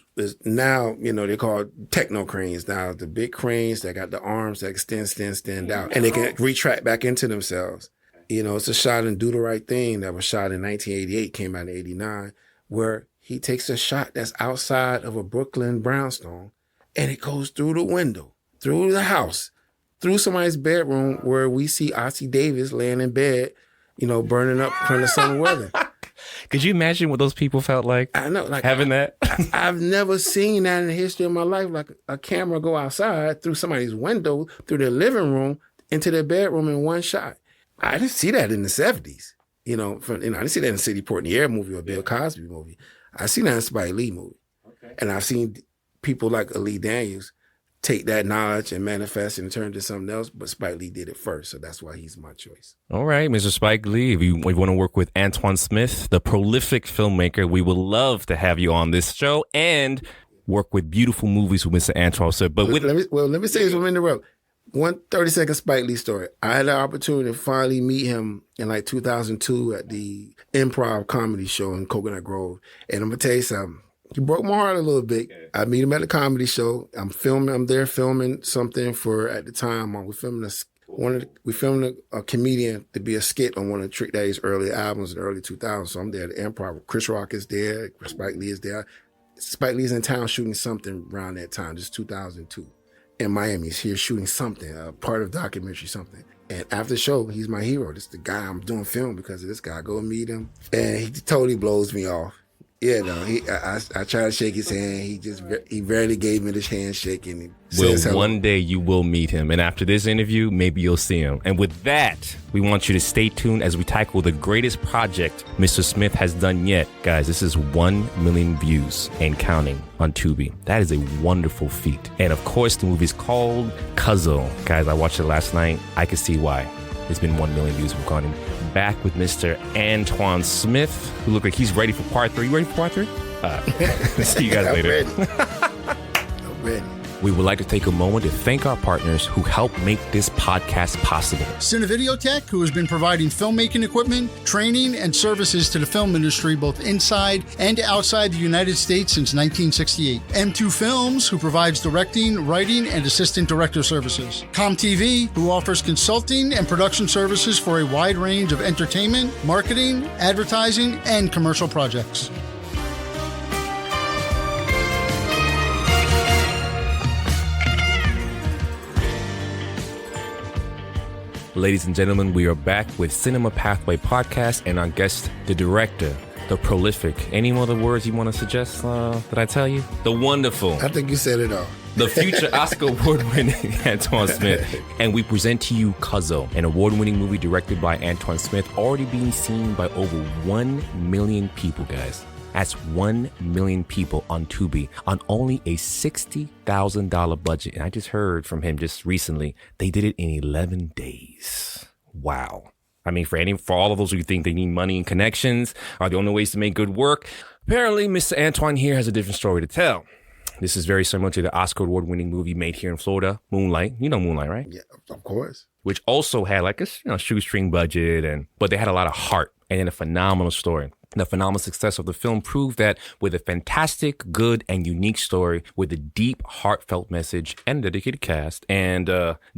now, they're called techno cranes now. The big cranes that got the arms that extend out, and they can retract back into themselves. It's a shot in Do the Right Thing that was shot in 1988, came out in 89, where he takes a shot that's outside of a Brooklyn brownstone and it goes through the window, through the house, through somebody's bedroom where we see Ossie Davis laying in bed, burning up from the summer weather. Could you imagine what those people felt like? I know, having that. I've never seen that in the history of my life. Like a camera go outside through somebody's window, through their living room, into their bedroom in one shot. I didn't see that in the 70s. I didn't see that in a Sidney Poitier movie or Bill Cosby movie. I seen that in a Spike Lee movie. Okay. And I've seen people like Lee Daniels take that knowledge and manifest it and turn it into something else, but Spike Lee did it first, so that's why he's my choice. All right, Mr. Spike Lee, if you want to work with Antwan Smith, the prolific filmmaker, we would love to have you on this show and work with beautiful movies with Mr. Antwan. So, but let me say this from in the road. one 30-second Spike Lee story. I had the opportunity to finally meet him in like 2002 at the Improv Comedy Show in Coconut Grove. And I'm going to tell you something. He broke my heart a little bit. I meet him at the comedy show. I'm there filming something for, at the time, we filmed a comedian to be a skit on one of Trick Daddy's early albums in the early 2000s. So I'm there at the Improv. Chris Rock is there. Spike Lee is there. Spike Lee's in town shooting something around that time, just 2002. In Miami, he's here shooting something, a part of documentary, something. And after the show, he's my hero. This is the guy I'm doing film because of this guy. I go meet him, and he totally blows me off. Yeah, no, I try to shake his hand. He barely gave me this handshake, and he says hello. One day you will meet him, and after this interview, maybe you'll see him. And with that, we want you to stay tuned as we tackle the greatest project Mr. Smith has done yet. Guys, this is 1 million views and counting on Tubi. That is a wonderful feat. And of course, the movie is called Cuzo. Guys, I watched it last night. I can see why. It's been 1 million views. We've gone in. Back with Mr. Antwan Smith, who look like he's ready for part 3. You ready for part 3? See you guys later. I'm ready. We would like to take a moment to thank our partners who help make this podcast possible. Cinevideotech, who has been providing filmmaking equipment, training, and services to the film industry both inside and outside the United States since 1968. M2 Films, who provides directing, writing, and assistant director services. ComTV, who offers consulting and production services for a wide range of entertainment, marketing, advertising, and commercial projects. Ladies and gentlemen, we are back with Cinema Pathway Podcast and our guest, the director, the prolific. Any other words you want to suggest that I tell you? The wonderful. I think you said it all. The future Oscar award-winning Antwan Smith. And we present to you Cuzo, an award-winning movie directed by Antwan Smith, already being seen by over 1 million people, guys. That's 1 million people on Tubi on only a $60,000 budget. And I just heard from him just recently, they did it in 11 days. Wow. I mean, for all of those who think they need money and connections are the only ways to make good work, apparently Mr. Antwan here has a different story to tell. This is very similar to the Oscar award-winning movie made here in Florida, Moonlight. You know Moonlight, right? Yeah, of course. Which also had like a shoestring budget, but they had a lot of heart and a phenomenal story. The phenomenal success of the film proved that with a fantastic, good, and unique story with a deep, heartfelt message and dedicated cast and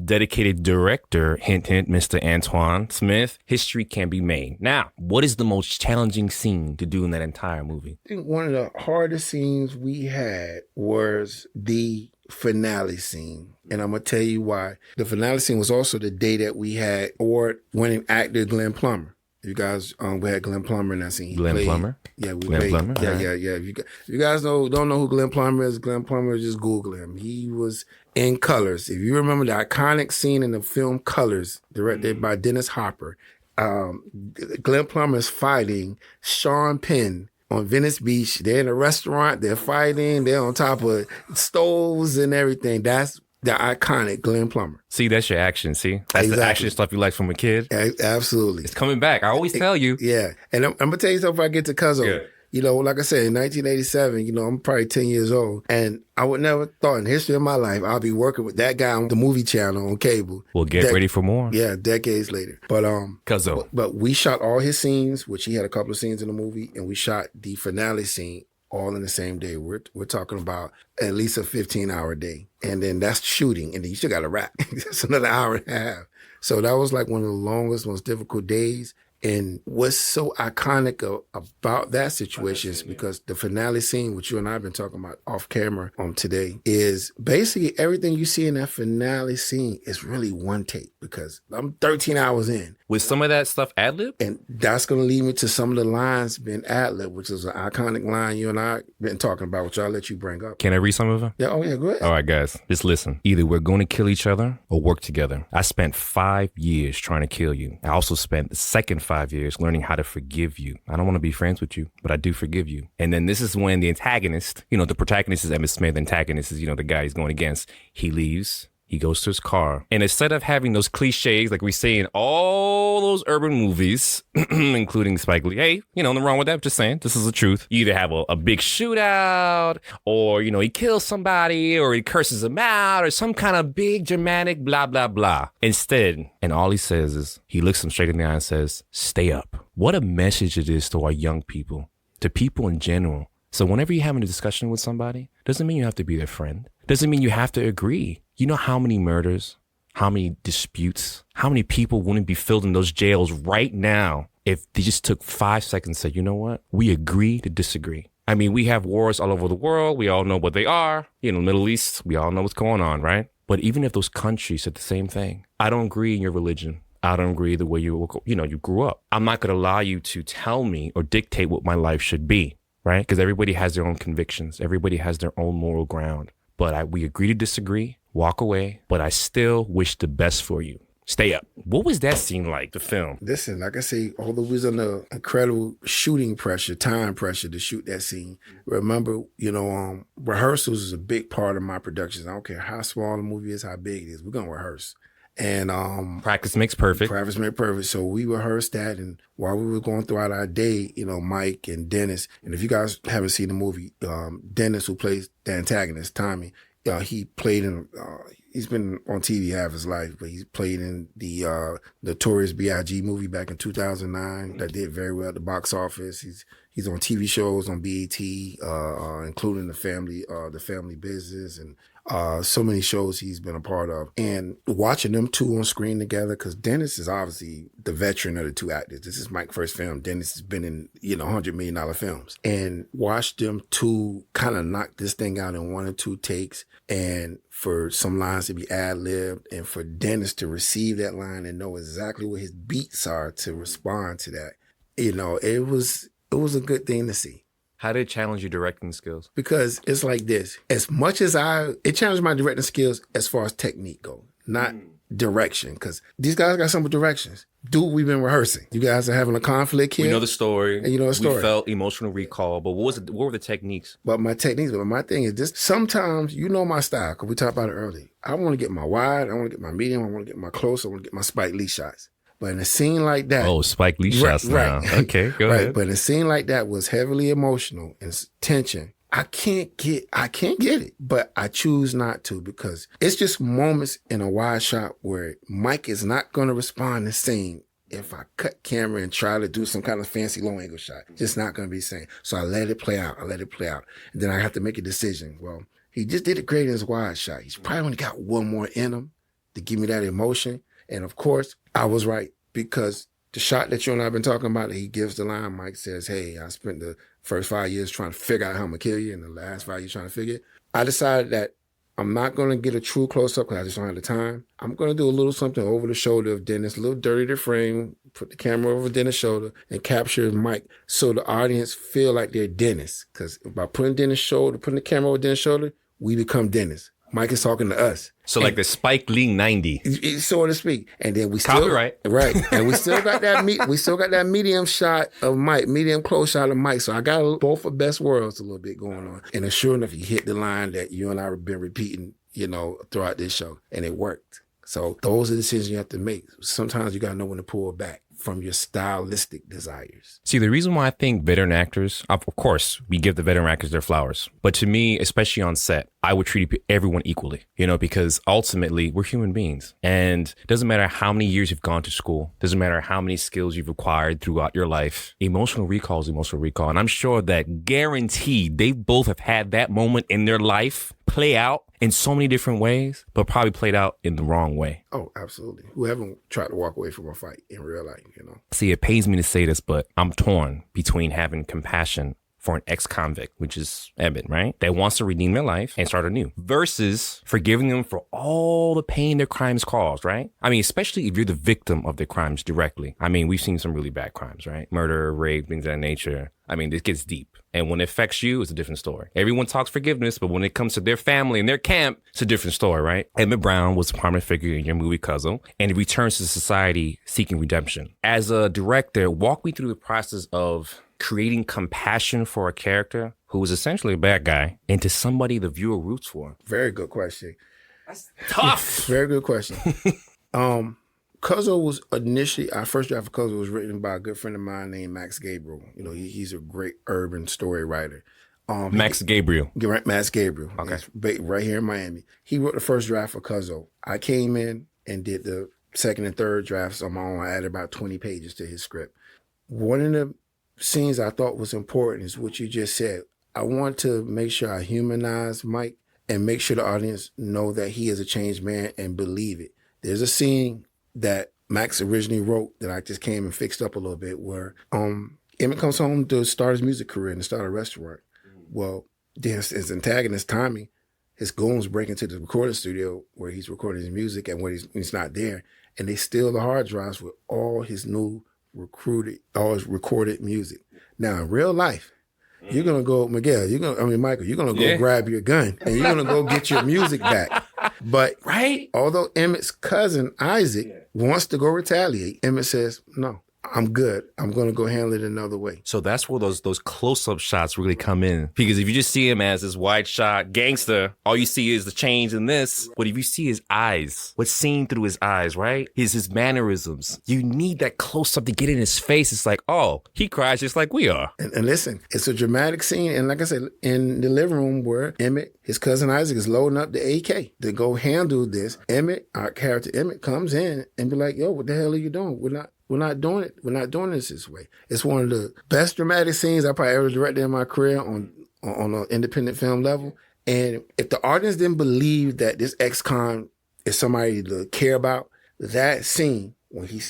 dedicated director, hint, hint, Mr. Antwan Smith, history can be made. Now, what is the most challenging scene to do in that entire movie? I think one of the hardest scenes we had was the finale scene. And I'm going to tell you why. The finale scene was also the day that we had award-winning actor Glenn Plummer. You guys, we had Glenn Plummer in that scene. Plummer? Yeah, we Glenn played. Plummer? Yeah. If you guys don't know who Glenn Plummer is, just Google him. He was in Colors. If you remember the iconic scene in the film Colors, directed by Dennis Hopper, Glenn Plummer is fighting Sean Penn on Venice Beach. They're in a restaurant. They're fighting. They're on top of stoves and everything. That's the iconic Glenn Plummer. See, that's your action, see? That's the action stuff you like from a kid? Absolutely. It's coming back. I always tell you. Yeah. And I'm going to tell you something before I get to Cuzo. Yeah. You know, like I said, in 1987, I'm probably 10 years old. And I would never thought in the history of my life I'll be working with that guy on the movie channel on cable. We'll get ready for more. Yeah, decades later. But Cuzo. But we shot all his scenes, which he had a couple of scenes in the movie, and we shot the finale scene all in the same day. We're talking about at least a 15-hour day. And then that's shooting. And then you still got to wrap. That's another hour and a half. So that was like one of the longest, most difficult days. And what's so iconic about that situation is because the finale scene, which you and I have been talking about off camera today, is basically everything you see in that finale scene is really one take because I'm 13 hours in. Was some of that stuff ad-lib? And that's going to lead me to some of the lines being ad-lib, which is an iconic line you and I have been talking about, which I'll let you bring up. Can I read some of them? Yeah, go ahead. All right, guys, just listen. Either we're going to kill each other or work together. I spent 5 years trying to kill you. I also spent the second 5 years learning how to forgive you. I don't want to be friends with you, but I do forgive you. And then this is when the antagonist, the protagonist is Emmitt Smith, the antagonist is, the guy he's going against. He leaves. He goes to his car. And instead of having those cliches like we see in all those urban movies, including Spike Lee, hey, nothing wrong with that. Just saying, this is the truth. You either have a big shootout, or, he kills somebody, or he curses him out, or some kind of big dramatic blah, blah, blah. Instead, and all he says is, he looks him straight in the eye and says, stay up. What a message it is to our young people, to people in general. So whenever you're having a discussion with somebody, doesn't mean you have to be their friend. Doesn't mean you have to agree. You know how many murders, how many disputes, how many people wouldn't be filled in those jails right now if they just took 5 seconds and said, you know what? We agree to disagree. I mean, we have wars all over the world. We all know what they are. Middle East, we all know what's going on, right? But even if those countries said the same thing, I don't agree in your religion. I don't agree the way you grew up. I'm not going to allow you to tell me or dictate what my life should be, right? Because everybody has their own convictions. Everybody has their own moral ground. But we agree to disagree, walk away, but I still wish the best for you. Stay up. What was that scene like, the film? Listen, like I say, although we was under incredible shooting pressure, time pressure to shoot that scene, remember, rehearsals is a big part of my productions. I don't care how small the movie is, how big it is. We're going to rehearse. And practice makes perfect. Practice makes perfect. So we rehearsed that, and while we were going throughout our day, Mike and Dennis, and if you guys haven't seen the movie, Dennis, who plays the antagonist, Tommy, he played in. He's been on TV half his life, but he's played in the Notorious B.I.G. movie back in 2009 that did very well at the box office. He's on TV shows on BET, including the Family Business, and so many shows he's been a part of. And watching them two on screen together, because Dennis is obviously the veteran of the two actors. This is Mike's first film. Dennis has been in, $100 million films. And watch them two kind of knock this thing out in 1 or 2 takes, and for some lines to be ad-libbed, and for Dennis to receive that line and know exactly what his beats are to respond to that. It was a good thing to see. How did it challenge your directing skills? Because it's like this. As much as it challenged my directing skills as far as technique goes, not direction. Because these guys got some directions. Dude, we've been rehearsing. You guys are having a conflict here. We know the story. And you know the story. We felt emotional recall. But what were the techniques? But my thing is this. Sometimes, my style, because we talked about it earlier. I want to get my wide. I want to get my medium. I want to get my close. I want to get my Spike Lee shots. But in a scene like that... Oh, Spike Lee shots now. Right. Okay, go ahead. But in a scene like that was heavily emotional and tension. I can't get it, but I choose not to, because it's just moments in a wide shot where Mike is not going to respond the same if I cut camera and try to do some kind of fancy low angle shot. Just not going to be the same. So I let it play out. And then I have to make a decision. Well, he just did it great in his wide shot. He's probably only got one more in him to give me that emotion. And of course, I was right, because the shot that you and I have been talking about, he gives the line, Mike says, hey, I spent the first 5 years trying to figure out how I'm going to kill you, and the last 5 years trying to figure it. I decided that I'm not going to get a true close-up because I just don't have the time. I'm going to do a little something over the shoulder of Dennis, a little dirty to frame, put the camera over Dennis' shoulder, and capture Mike so the audience feel like they're Dennis. Because by putting the camera over Dennis' shoulder, we become Dennis. Mike is talking to us. So like the Spike Lee 90. So to speak. And then we still... Copyright. Right. And we still got that medium shot of Mike, medium close shot of Mike. So I got both of best worlds a little bit going on. And sure enough, he hit the line that you and I have been repeating, throughout this show. And it worked. So those are the decisions you have to make. Sometimes you got to know when to pull back from your stylistic desires. See, the reason why I think veteran actors, of course, we give the veteran actors their flowers. But to me, especially on set, I would treat everyone equally, because ultimately we're human beings. And it doesn't matter how many years you've gone to school, doesn't matter how many skills you've acquired throughout your life. Emotional recall is emotional recall. And I'm sure that guaranteed they both have had that moment in their life play out in so many different ways, but probably played out in the wrong way. Oh, absolutely. Who haven't tried to walk away from a fight in real life, See, it pains me to say this, but I'm torn between having compassion for an ex-convict, which is Emmett, right? That wants to redeem their life and start anew, versus forgiving them for all the pain their crimes caused, right? I mean, especially if you're the victim of their crimes directly. I mean, we've seen some really bad crimes, right? Murder, rape, things of that nature. I mean, this gets deep. And when it affects you, it's a different story. Everyone talks forgiveness, but when it comes to their family and their camp, it's a different story, right? Emmett Brown was a prominent figure in your movie Cuzo, and he returns to society seeking redemption. As a director, walk me through the process of creating compassion for a character who was essentially a bad guy into somebody the viewer roots for. Very good question. That's tough. Very good question. Cuzo was initially, our first draft of Cuzo was written by a good friend of mine named Max Gabriel. You know, he's a great urban story writer. Max Gabriel. Max Gabriel. Okay. He's right here in Miami. He wrote the first draft for Cuzo. I came in and did the second and third drafts on my own. I added about 20 pages to his script. One of the scenes I thought was important is what you just said. I want to make sure I humanize Mike and make sure the audience know that he is a changed man and believe it. There's a scene that Max originally wrote that I just came and fixed up a little bit where Emmett comes home to start his music career and to start a restaurant. Well, then his antagonist, Tommy, his goons break into the recording studio where he's recording his music and when he's not there, and they steal the hard drives with all his recorded music. Now, in real life, you're going to go, Michael, you're going to go grab your gun and you're going to go get your music back. But although Emmett's cousin, Isaac, wants to go retaliate, Emmett says, no, I'm good. I'm going to go handle it another way. So that's where those close-up shots really come in. Because if you just see him as this wide shot gangster, all you see is the change in this. But if you see his eyes, what's seen through his eyes, right? Is his mannerisms. You need that close-up to get in his face. It's like, oh, he cries just like we are. And listen, it's a dramatic scene. And like I said, in the living room where Emmett, his cousin Isaac, is loading up the AK to go handle this. Emmett, our character Emmett, comes in and be like, yo, what the hell are you doing? We're not doing it. We're not doing this way. It's one of the best dramatic scenes I probably ever directed in my career on an independent film level. And if the audience didn't believe that this ex-con is somebody to care about, that scene when he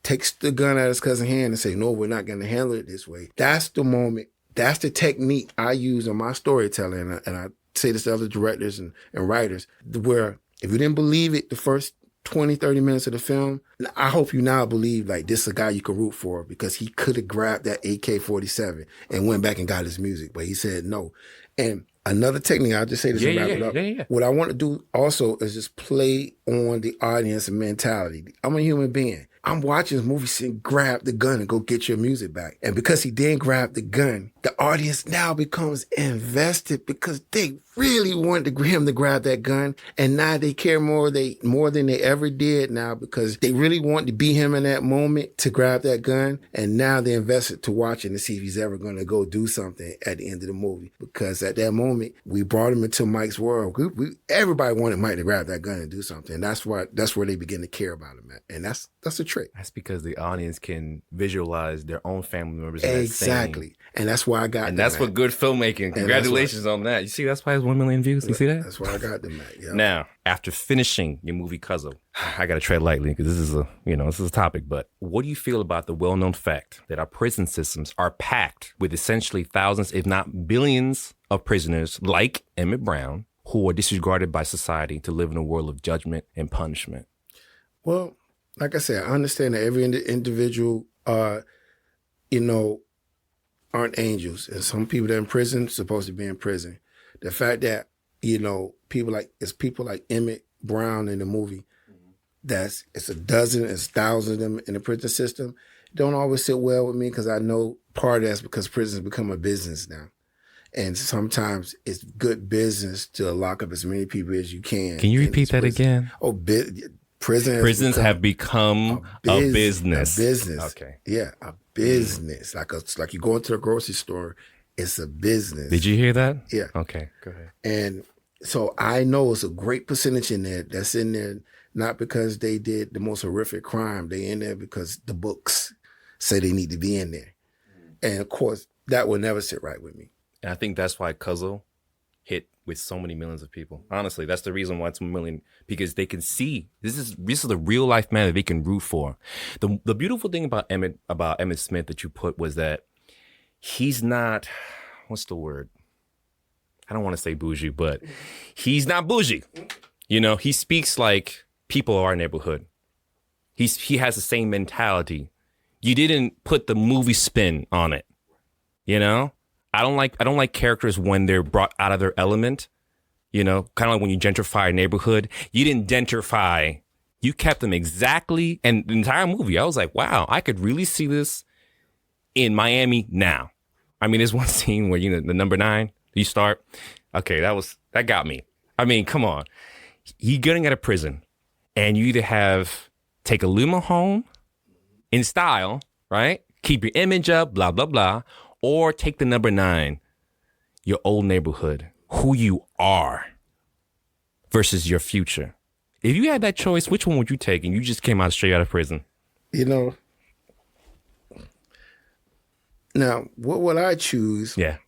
takes the gun out of his cousin's hand and say, no, we're not going to handle it this way. That's the moment. That's the technique I use in my storytelling. And I say this to other directors and writers, where if you didn't believe it the first 20, 30 minutes of the film, I hope you now believe like this is a guy you can root for because he could have grabbed that AK-47 and went back and got his music, but he said no. And another technique, I'll just say this and wrap it up. Yeah. What I want to do also is just play on the audience mentality. I'm a human being. I'm watching this movie saying, grab the gun and go get your music back. And because he didn't grab the gun, the audience now becomes invested because they really wanted him to grab that gun. And now they care more than they ever did now because they really want to be him in that moment to grab that gun. And now they're invested to watch it and see if he's ever going to go do something at the end of the movie. Because at that moment, we brought him into Mike's world. Everybody wanted Mike to grab that gun and do something. And that's where they begin to care about him at. And that's a trick. That's because the audience can visualize their own family members. Exactly. And that's why I got them. And that's what good filmmaking. Congratulations on that. You see, that's why it's 1 million views. You see that? That's why I got them at. Yep. Now, after finishing your movie Cuzo, I got to tread lightly because this is a topic, but what do you feel about the well-known fact that our prison systems are packed with essentially thousands, if not billions of prisoners like Emmett Brown, who are disregarded by society to live in a world of judgment and punishment? Well, like I said, I understand that every individual, aren't angels. And some people that are in prison supposed to be in prison. The fact that, people like Emmett Brown in the movie, it's a dozen, it's thousands of them in the prison system, don't always sit well with me because I know part of that's because prisons become a business now. And sometimes it's good business to lock up as many people as you can. Can you repeat that again? Oh, prisons have become a business. A business. Okay. Yeah, a business. Like you go into a grocery store, it's a business. Did you hear that? Yeah. Okay, go ahead. And so I know it's a great percentage in there that's in there not because they did the most horrific crime. They in there because the books say they need to be in there. And of course, that will never sit right with me. And I think that's why Cuzo hit with so many millions of people. Honestly, that's the reason why it's 1 million, because they can see this is the real life man that they can root for. The beautiful thing about Emmett Smith that you put was that he's not, what's the word? I don't want to say bougie, but he's not bougie. He speaks like people of our neighborhood. He has the same mentality. You didn't put the movie spin on it. I don't like characters when they're brought out of their element. Kind of like when you gentrify a neighborhood. You didn't gentrify. You kept them exactly. And the entire movie, I was like, wow, I could really see this in Miami now. I mean, there's one scene where, the number 9, you start. Okay, that got me. I mean, come on. you getting out of prison, and you either have take a limo home in style, right? Keep your image up, blah, blah, blah. Or take the number 9, your old neighborhood, who you are versus your future. If you had that choice, which one would you take? And you just came out straight out of prison. You know, now, what would I choose? Yeah.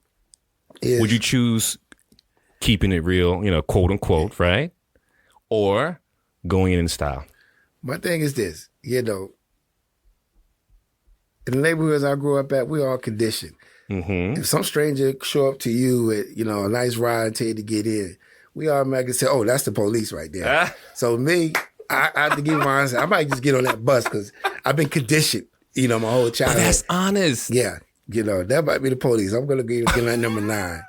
Would you choose keeping it real, quote unquote, right? Or going in style? My thing is this, in the neighborhoods I grew up at, we all conditioned. Mm-hmm. If some stranger show up to you with, a nice ride and tell you to get in, we automatically say, oh, that's the police right there. So me, I have to give my answer. I might just get on that bus because I've been conditioned, my whole childhood. But that's honest. Yeah. That might be the police. I'm going to get that number 9.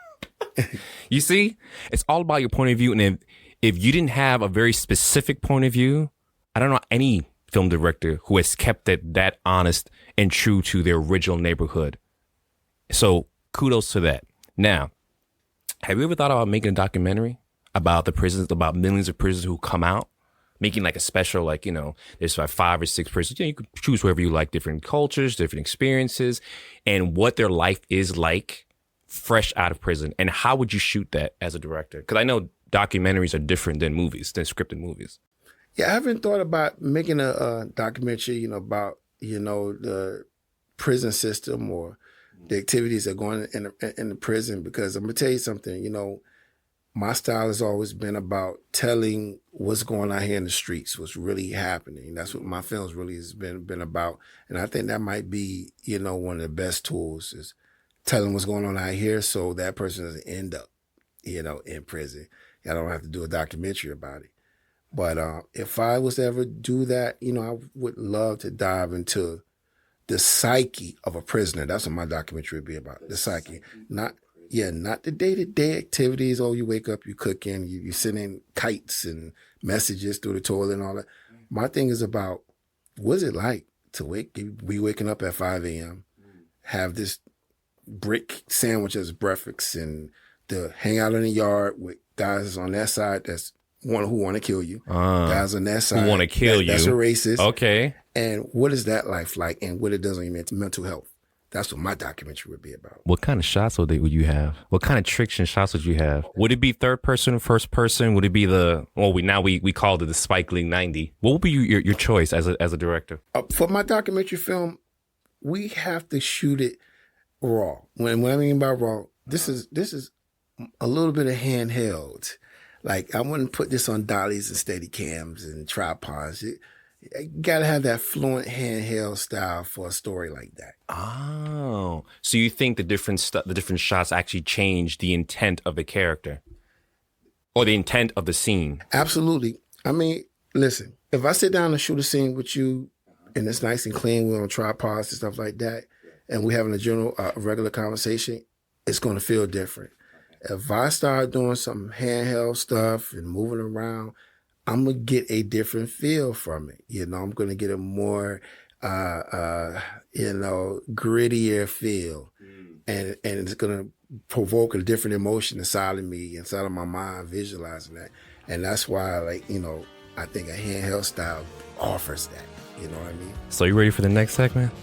You see, it's all about your point of view. And if you didn't have a very specific point of view, I don't know any film director who has kept it that honest and true to their original neighborhood. So kudos to that. Now, have you ever thought about making a documentary about the prisons, about millions of prisoners who come out? Making like a special, there's like 5 or 6 prisoners. You can choose whoever you like, different cultures, different experiences, and what their life is like fresh out of prison. And how would you shoot that as a director? Because I know documentaries are different than movies, than scripted movies. Yeah, I haven't thought about making a documentary, about, the prison system or the activities that are going in the prison, because I'm going to tell you something, my style has always been about telling what's going on here in the streets, what's really happening. That's what my films really has been about. And I think that might be, one of the best tools is telling what's going on out here so that person doesn't end up, in prison. I don't have to do a documentary about it. But if I was to ever do that, I would love to dive into the psyche of a prisoner. That's what my documentary would be about, the psyche. Not the day-to-day activities. Oh, you wake up, you cooking, you sending kites and messages through the toilet and all that. My thing is about what's it like to be waking up at 5 a.m., have this brick sandwich as breakfast, and to hang out in the yard with guys on that side who want to kill you. Guys on that side who want to kill you. That's a racist. Okay. And what is that life like, and what it does on your mental health? That's what my documentary would be about. What kind of shots would you have? What kind of tricks and shots would you have? Would it be third person, first person? Would it be we called it the Spike Lee 90? What would be your choice as a director? For my documentary film, we have to shoot it raw. When I mean by raw, this is a little bit of handheld. Like, I wouldn't put this on dollies and steady cams and tripods. You gotta have that fluent handheld style for a story like that. Oh, so you think the different shots actually change the intent of the character or the intent of the scene? Absolutely. I mean, listen, if I sit down and shoot a scene with you and it's nice and clean, we're on tripods and stuff like that, and we're having a regular conversation, it's going to feel different. If I start doing some handheld stuff and moving around, I'm going to get a different feel from it. I'm going to get a more, grittier feel. And it's going to provoke a different emotion inside of me, inside of my mind, visualizing that. And that's why, I think a handheld style offers that. You know what I mean? So you ready for the next segment?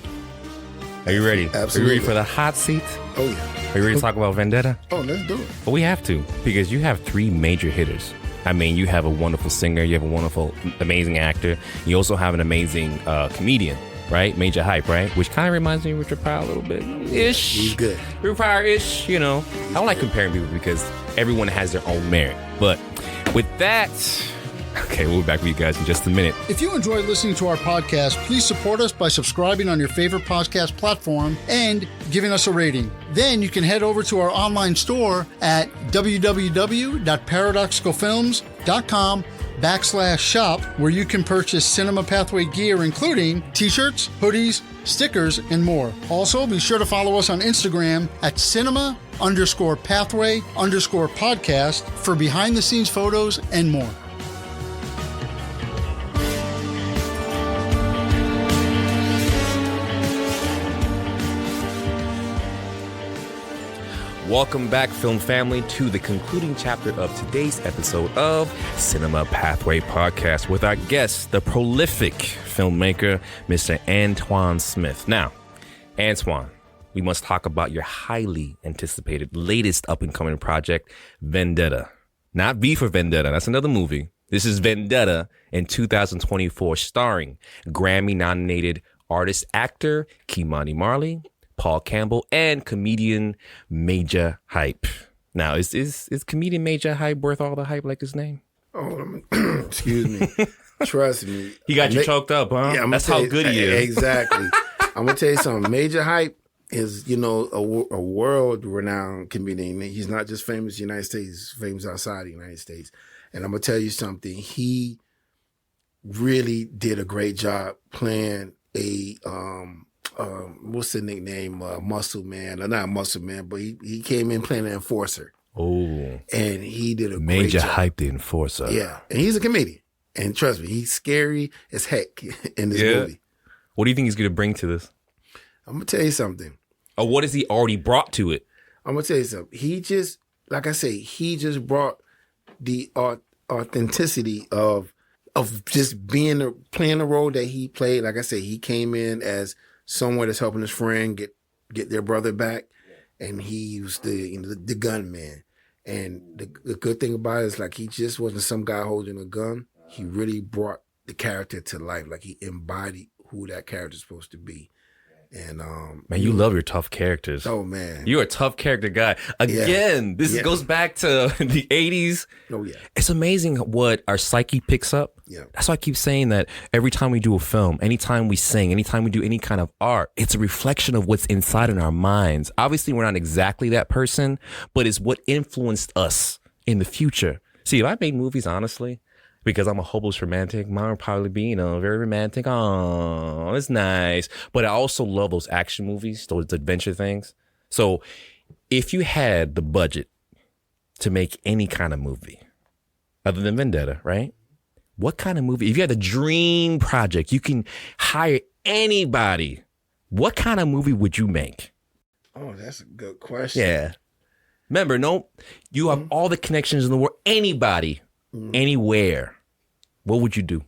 Are you ready? Absolutely. Are you ready for the hot seat? Oh, yeah. Are you ready to talk about Vendetta? Oh, let's do it. Well, we have to, because you have 3 major hitters. I mean, you have a wonderful singer, you have a wonderful, amazing actor. You also have an amazing comedian, right? Majah Hype, right? Which kind of reminds me of Richard Pryor a little bit. Ish. He's good. Richard Pryor-ish, I don't like comparing people because everyone has their own merit. But with that, okay, we'll be back with you guys in just a minute. If you enjoy listening to our podcast, please support us by subscribing on your favorite podcast platform and giving us a rating. Then you can head over to our online store at www.paradoxicalfilms.com/shop, where you can purchase Cinema Pathway gear, including t-shirts, hoodies, stickers, and more. Also, be sure to follow us on Instagram at cinema_pathway_podcast for behind-the-scenes photos and more. Welcome back, film family, to the concluding chapter of today's episode of Cinema Pathway Podcast with our guest, the prolific filmmaker, Mr. Antwan Smith. Now, Antwan, we must talk about your highly anticipated latest up-and-coming project, Vendetta. Not V for Vendetta, that's another movie. This is Vendetta in 2024, starring Grammy-nominated artist-actor Ky-Mani Marley, Paul Campbell, and Comedian Majah Hype. Now, is Comedian Majah Hype worth all the hype like his name? Oh, excuse me. Trust me. He got you choked up, huh? Yeah, that's how good he is. Exactly. I'm going to tell you something. Majah Hype is, a world-renowned comedian. He's not just famous in the United States. He's famous outside the United States. And I'm going to tell you something. He really did a great job playing a... what's the nickname? Muscle Man. Not Muscle Man, but he came in playing an enforcer. Oh. And he did a great Majah job. Hype the enforcer. Yeah. And he's a comedian. And trust me, he's scary as heck in this movie. What do you think he's going to bring to this? I'm going to tell you something. Or what has he already brought to it? I'm going to tell you something. He just, like I say, he just brought the authenticity of just playing the role that he played. Like I say, he came in as someone that's helping his friend get their brother back, and he was the gunman. And the good thing about it is, like, he just wasn't some guy holding a gun. He really brought the character to life. Like, he embodied who that character's supposed to be. And man, you love your tough characters. Oh man, you're a tough character guy. Again, this goes back to the 80s. Oh yeah, it's amazing what our psyche picks up. Yeah, that's why I keep saying that every time we do a film, anytime we sing, anytime we do any kind of art, it's a reflection of what's inside in our minds. Obviously, we're not exactly that person, but it's what influenced us in the future. See, if I made movies, honestly, because I'm a hopeless romantic, mine would probably be, very romantic. Oh, it's nice. But I also love those action movies, those adventure things. So if you had the budget to make any kind of movie, other than Vendetta, right? What kind of movie? If you had the dream project, you can hire anybody. What kind of movie would you make? Oh, that's a good question. Yeah. Remember, you have all the connections in the world. Anybody. Anywhere, what would you do?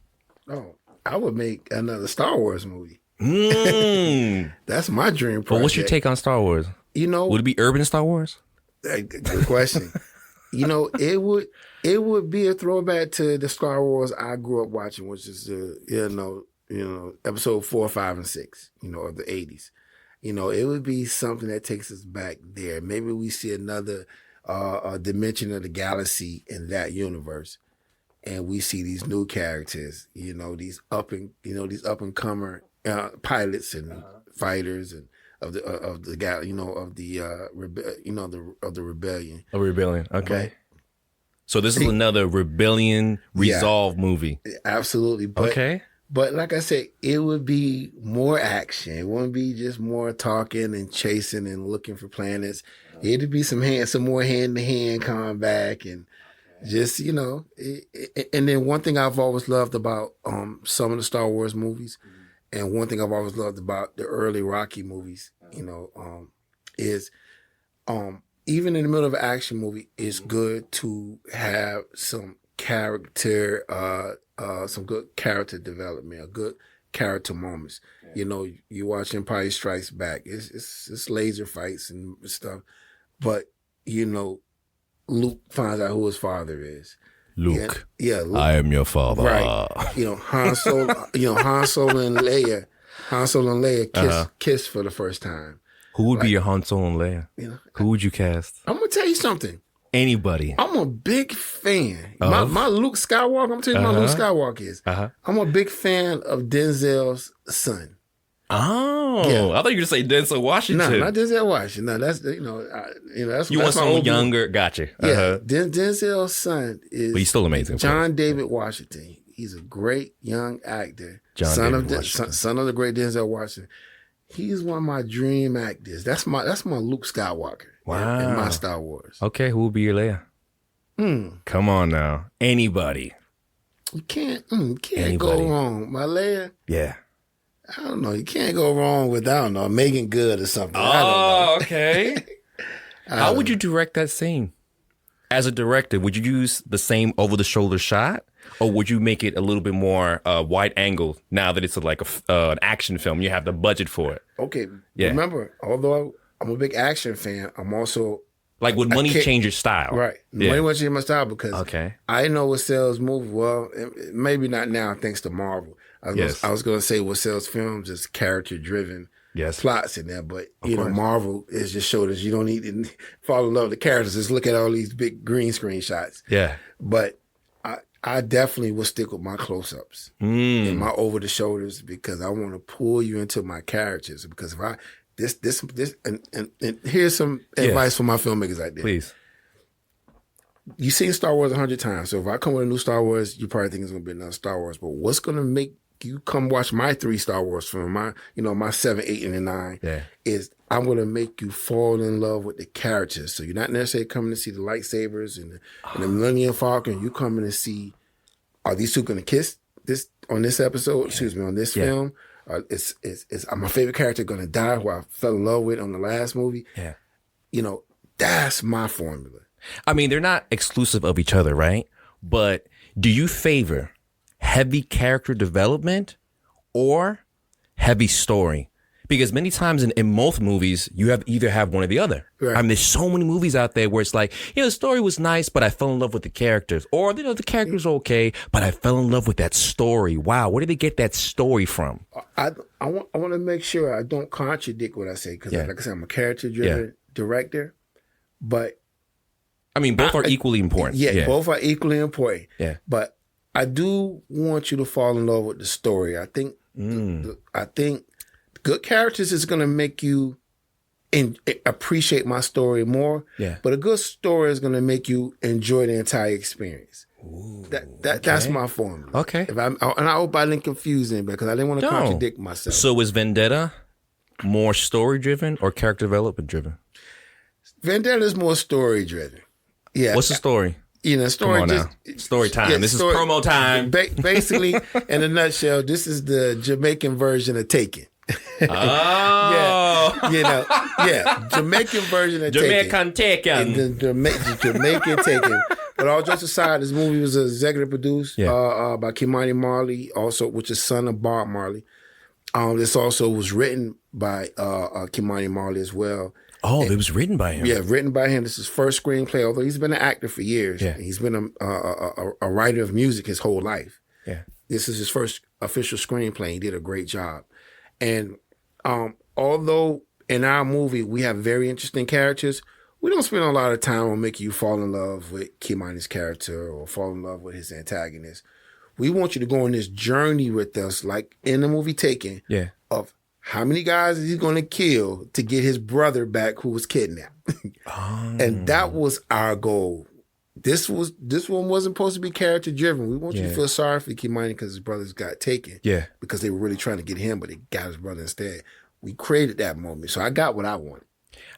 Oh, I would make another Star Wars movie. That's my dream project. But what's your take on Star Wars? Would it be urban Star Wars? Good question. It would be a throwback to the Star Wars I grew up watching, which is episode 4, 5, and 6, of the 80s. It would be something that takes us back there. Maybe we see another a dimension of the galaxy in that universe, and we see these new characters, these up and comer pilots and fighters and of the rebellion. A rebellion, okay. So this is another rebellion resolve movie. Absolutely, But like I said, it would be more action. It wouldn't be just more talking and chasing and looking for planets. It'd be some more hand-to-hand combat and just, and then one thing I've always loved about some of the Star Wars movies, and one thing I've always loved about the early Rocky movies, is even in the middle of an action movie, it's good to have some character, some good character development, good character moments. You watch Empire Strikes Back, it's laser fights and stuff, but Luke finds out who his father is. Luke. Yeah, Luke. I am your father. Right. Han Solo and Leia kiss for the first time. Who would be your Han Solo and Leia? Who would you cast? I'm gonna tell you something. Anybody. I'm a big fan. My Luke Skywalker, I'm gonna tell you my Luke Skywalker is. I'm a big fan of Denzel's son. Oh, yeah. I thought you were going to say Denzel Washington. No, not Denzel Washington. No, that's that's you want someone younger. Gotcha. Yeah, Denzel's son is. But he's still amazing. John David Washington. He's a great young actor. Son of the great Denzel Washington. He's one of my dream actors. That's my Luke Skywalker. Wow. In my Star Wars. Okay, who will be your Leia? Come on now, anybody. You can't go wrong. My Leia. Yeah. I don't know. You can't go wrong with, Megan Good or something. Oh, okay. How would you direct that scene? As a director, would you use the same over-the-shoulder shot, or would you make it a little bit more wide angle now that it's an action film? You have the budget for it. Okay. Yeah. Remember, although I'm a big action fan, I'm also... Like, would money change your style? Right. Money would change my style because I know what sells movies. Well, maybe not now thanks to Marvel. I was going to say what sells films is character-driven. Plots in there, but you know, Marvel is just showed us you don't need to fall in love with the characters. Just look at all these big green screen shots. Yeah. But I definitely will stick with my close-ups and my over the shoulders because I want to pull you into my characters. Because if I this and here's some advice for my filmmakers out there. Please. You've seen Star Wars 100 times, so if I come with a new Star Wars, you probably think it's gonna be another Star Wars. But what's gonna make you come watch my 3 Star Wars films, my 7, 8, and 9, is I'm going to make you fall in love with the characters. So you're not necessarily coming to see the lightsabers and the Millennium Falcon. You're coming to see, are these two going to kiss on this episode? Excuse me, on this film? Is my favorite character going to die who I fell in love with on the last movie? Yeah. You know, that's my formula. I mean, they're not exclusive of each other, right? But do you favor heavy character development or heavy story? Because many times in most movies, you either have one or the other. Right. I mean, there's so many movies out there where it's like, the story was nice, but I fell in love with the characters. Or, the characters are okay, but I fell in love with that story. Wow, where did they get that story from? I want to make sure I don't contradict what I say. Because like I said, I'm a character-driven director. But I mean, both are equally important. Yeah, both are equally important. Yeah. But I do want you to fall in love with the story. I think good characters is going to make you appreciate my story more. Yeah. But a good story is going to make you enjoy the entire experience. Ooh, that's my formula. Okay. And I hope I didn't confuse anybody because I didn't want to contradict myself. So is Vendetta more story driven or character development driven? Vendetta is more story driven. Yeah. What's the story? Story story time. Yeah, this is promo time. Basically, in a nutshell, this is the Jamaican version of Taken. Oh, Jamaican version of Jamaican Taken. Jamaican Taken. But all jokes aside, this movie was executive produced by Ky-Mani Marley, also which is son of Bob Marley. This also was written by Ky-Mani Marley as well. Oh, it was written by him. Yeah, written by him. This is his first screenplay, although he's been an actor for years. Yeah. He's been a writer of music his whole life. Yeah. This is his first official screenplay. He did a great job. And although in our movie we have very interesting characters, we don't spend a lot of time on making you fall in love with Ky-Mani's character or fall in love with his antagonist. We want you to go on this journey with us, like in the movie Taken, of how many guys is he going to kill to get his brother back who was kidnapped? And that was our goal. This one wasn't supposed to be character driven. We want you to feel sorry for Ky-Mani because his brothers got taken. Yeah. Because they were really trying to get him, but they got his brother instead. We created that moment. So I got what I wanted.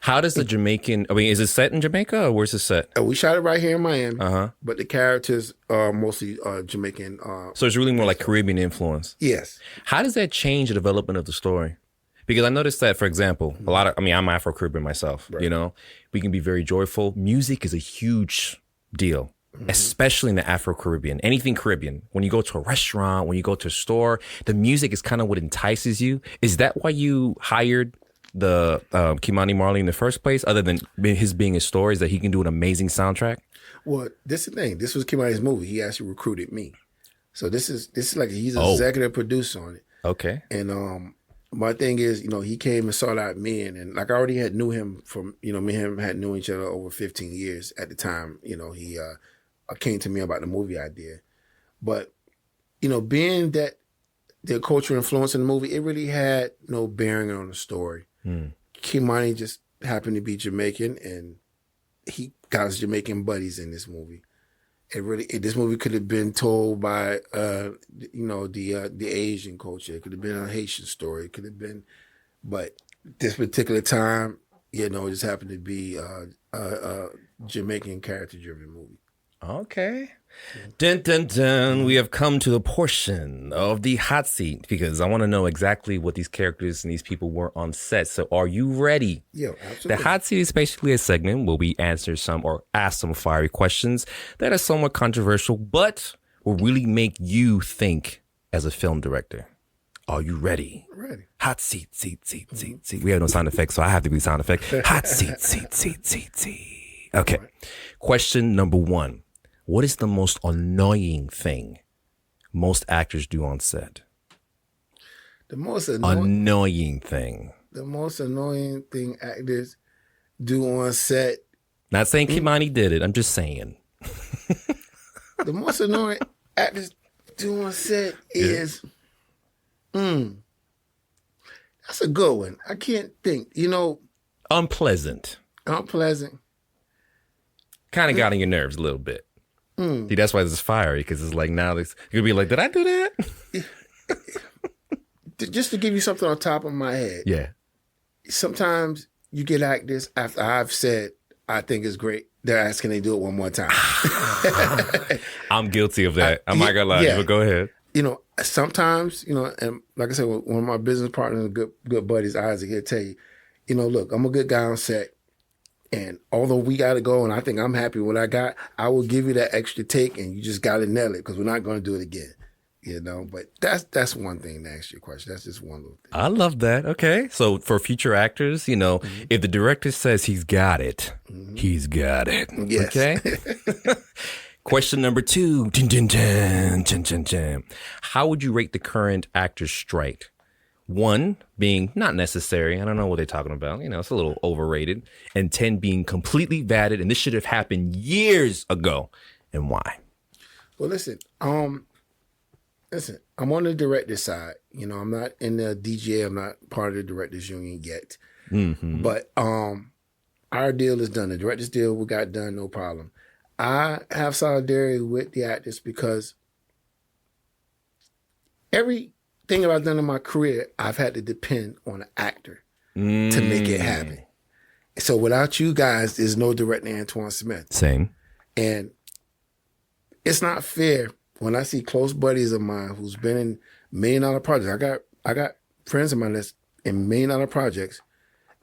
How does the Jamaican, is it set in Jamaica or where's it set? We shot it right here in Miami. But the characters are mostly Jamaican. So it's really more like Caribbean influence. Yes. How does that change the development of the story? Because I noticed that, for example, I'm Afro-Caribbean myself, right. We can be very joyful. Music is a huge deal, especially in the Afro-Caribbean, anything Caribbean. When you go to a restaurant, when you go to a store, the music is kind of what entices you. Is that why you hired the Ky-Mani Marley in the first place, other than his being a story, is that he can do an amazing soundtrack? Well, this is the thing. This was Ky-Mani's movie. He actually recruited me. So this is like he's an executive producer on it. Okay. And my thing is, he came and sought out me, and like I already had knew him from, me and him had known each other over 15 years at the time. He came to me about the movie idea. But, being that the cultural influence in the movie, it really had no bearing on the story. Ky-Mani just happened to be Jamaican, and he got his Jamaican buddies in this movie. This movie could have been told by, the Asian culture. It could have been a Haitian story. It could have been, but this particular time, it just happened to be a Jamaican character-driven movie. Okay. Dun, dun, dun. We have come to the portion of the hot seat because I want to know exactly what these characters and these people were on set. So are you ready? Yeah, absolutely. The hot seat is basically a segment where we answer some or ask some fiery questions that are somewhat controversial, but will really make you think as a film director. Are you ready? Ready. Hot seat. We have no sound effects, so I have to be sound effect. Hot seat. Okay. Question number 1. What is the most annoying thing most actors do on set? The most annoying thing. The most annoying thing actors do on set. Not saying Ky-Mani did it. I'm just saying. The most annoying actors do on set is, that's a good one. I can't think. Unpleasant. Kind of got on your nerves a little bit. See, that's why this is fiery, because it's like now it's gonna be like, did I do that? Just to give you something on top of my head. Yeah. Sometimes you get actors after I've said I think it's great, they're asking they do it one more time. I'm guilty of that. I'm not gonna lie, but go ahead. Sometimes, and like I said, one of my business partners, good buddies, Isaac, he'll tell you, look, I'm a good guy on set. And although we got to go and I think I'm happy with what I got, I will give you that extra take and you just got to nail it because we're not going to do it again. But that's one thing to answer your question. That's just one little thing. I love that. Okay. So for future actors, if the director says he's got it, he's got it. Yes. Okay. Question number 2. How would you rate the current actor's strike? 1 being not necessary. I don't know what they're talking about. It's a little overrated. And 10 being completely valid. And this should have happened years ago. And why? Well, listen, I'm on the director side. I'm not in the DGA. I'm not part of the directors union yet. Mm-hmm. But our deal is done. The director's deal, we got done, no problem. I have solidarity with the actors because everything that I've done in my career, I've had to depend on an actor to make it happen. So without you guys, there's no director Antwan Smith. Same. And it's not fair when I see close buddies of mine who's been in $1 million projects. I got friends of mine that's in $1 million projects,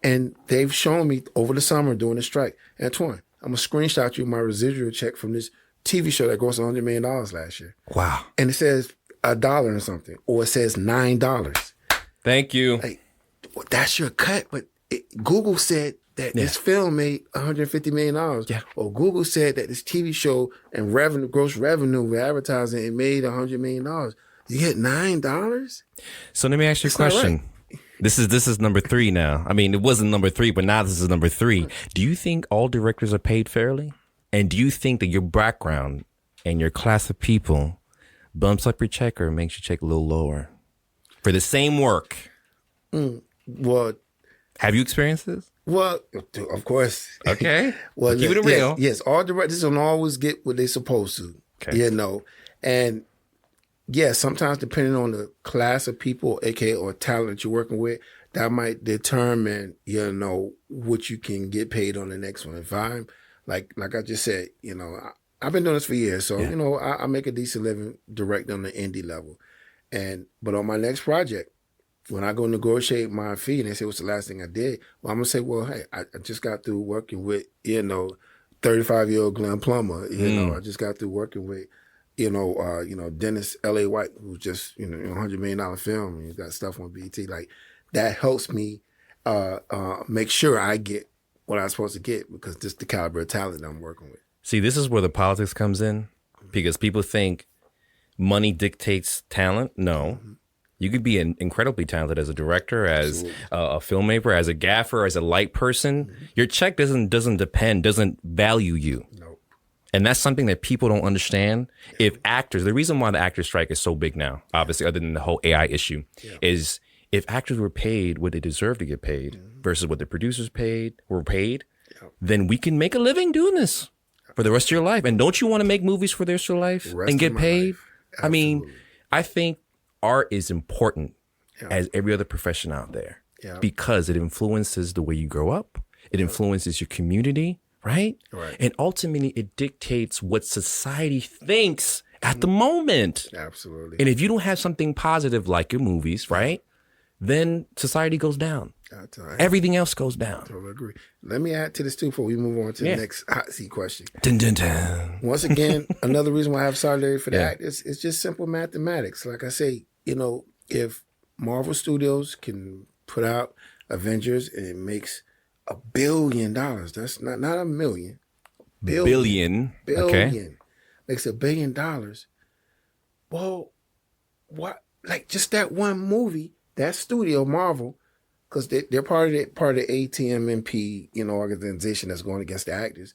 and they've shown me over the summer during the strike, Antwan, I'm gonna screenshot you my residual check from this TV show that grossed $100 million last year. Wow. And it says $1 or something, or it says $9. Thank you. Like, well, that's your cut, but Google said that this film made $150 million. Yeah. Or Google said that this TV show and gross revenue with advertising, it made $100 million. You get $9? So let me ask you a question. Right. This is number 3 now. I mean, it wasn't number 3, but now this is number 3. Do you think all directors are paid fairly? And do you think that your background and your class of people bumps up your check or makes your check a little lower for the same work? Well, have you experienced this? Well, of course. Okay. Well, keep it real. Yes, all directors don't always get what they're supposed to. Okay. And yes, sometimes depending on the class of people, aka or talent that you're working with, that might determine, what you can get paid on the next one. If I'm like I just said, I've been doing this for years, so I make a decent living direct on the indie level, but on my next project, when I go negotiate my fee and they say, what's the last thing I did? Well, I'm going to say, well, hey, I just got through working with, 35-year-old Glenn Plummer. I just got through working with, Dennis L.A. White, who's just, $100 million film. And he's got stuff on BET. Like, that helps me make sure I get what I'm supposed to get because this is the caliber of talent I'm working with. See, this is where the politics comes in because people think money dictates talent. No. Mm-hmm. You could be incredibly talented as a director, as a filmmaker, as a gaffer, as a light person. Mm-hmm. Your check doesn't value you. Nope. And that's something that people don't understand. Yeah. If actors, the reason why the actor strike is so big now, obviously, other than the whole AI issue, is if actors were paid what they deserve to get paid versus what the producers were paid, then we can make a living doing this for the rest of your life. And don't you want to make movies for the rest of your life and get paid? I mean, I think art is important as every other profession out there because it influences the way you grow up. It influences your community right? And ultimately, it dictates what society thinks at the moment. Absolutely. And if you don't have something positive like your movies, right, then society goes down. Everything else goes down. I totally agree. Let me add to this too before we move on to the next hot seat question. Dun, dun, dun. Once again, another reason why I have solidarity for that is it's just simple mathematics. Like I say, if Marvel Studios can put out Avengers and it makes $1 billion, that's not $1 million. Billion. Okay. Makes $1 billion. Well, what? Like just that one movie, that studio, Marvel, because they're part of the ATMMP, organization that's going against the actors.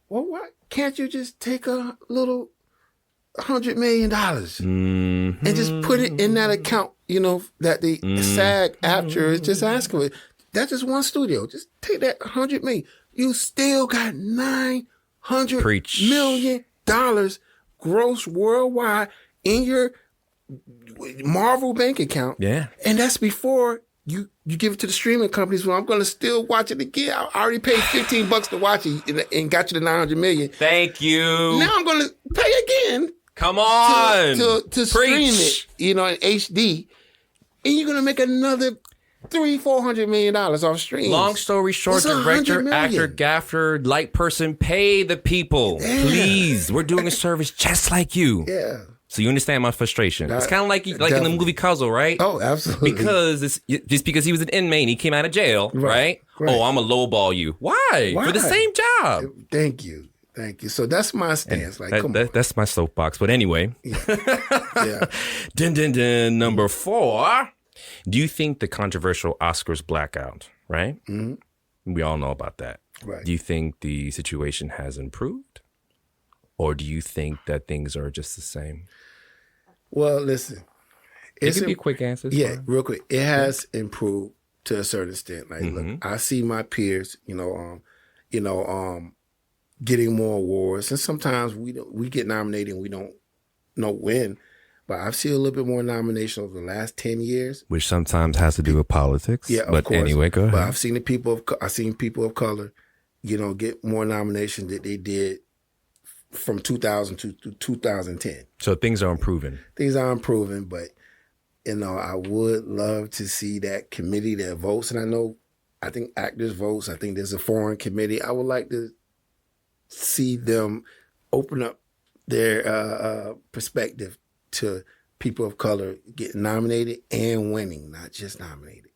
Well, why can't you just take a little $100 million and just put it in that account, that the SAG after is just asking for? That's just one studio. Just take that $100 million. You still got $900 million gross worldwide in your Marvel bank account. Yeah. And that's before you give it to the streaming companies. Well, I'm going to still watch it again. I already paid $15 to watch it and got you the $900 million. Thank you. Now I'm going to pay again. Come on. To stream it, in HD. And you're going to make another $300-400 million off streams. Long story short, director, actor, gaffer, light person, pay the people. Yeah. Please. We're doing a service just like you. Yeah. So you understand my frustration. It's kind of like in the movie Cuzo, right? Oh, absolutely. Because just because he was an inmate and he came out of jail, right? Oh, I'm going to lowball you. Why? For the same job. Thank you. So that's my stance. That's my soapbox. But anyway. Yeah. Dun, number 4. Do you think the controversial Oscars blackout, right? Mm-hmm. We all know about that. Right. Do you think the situation has improved? Or do you think that things are just the same? Well, listen. It can be quick answers. Yeah, real quick. It has improved to a certain extent. Like, look, I see my peers, getting more awards, and sometimes we get nominated and we don't win. But I've seen a little bit more nomination over the last 10 years, which sometimes has to do with politics. Yeah, of course. Anyway, go ahead. But I've seen people of color, get more nominations that they did from 2000 to 2010. So things are improving. Things are improving, but I would love to see that committee that votes, and I think actors votes. I think there's a foreign committee. I would like to see them open up their perspective to people of color getting nominated and winning, not just nominated.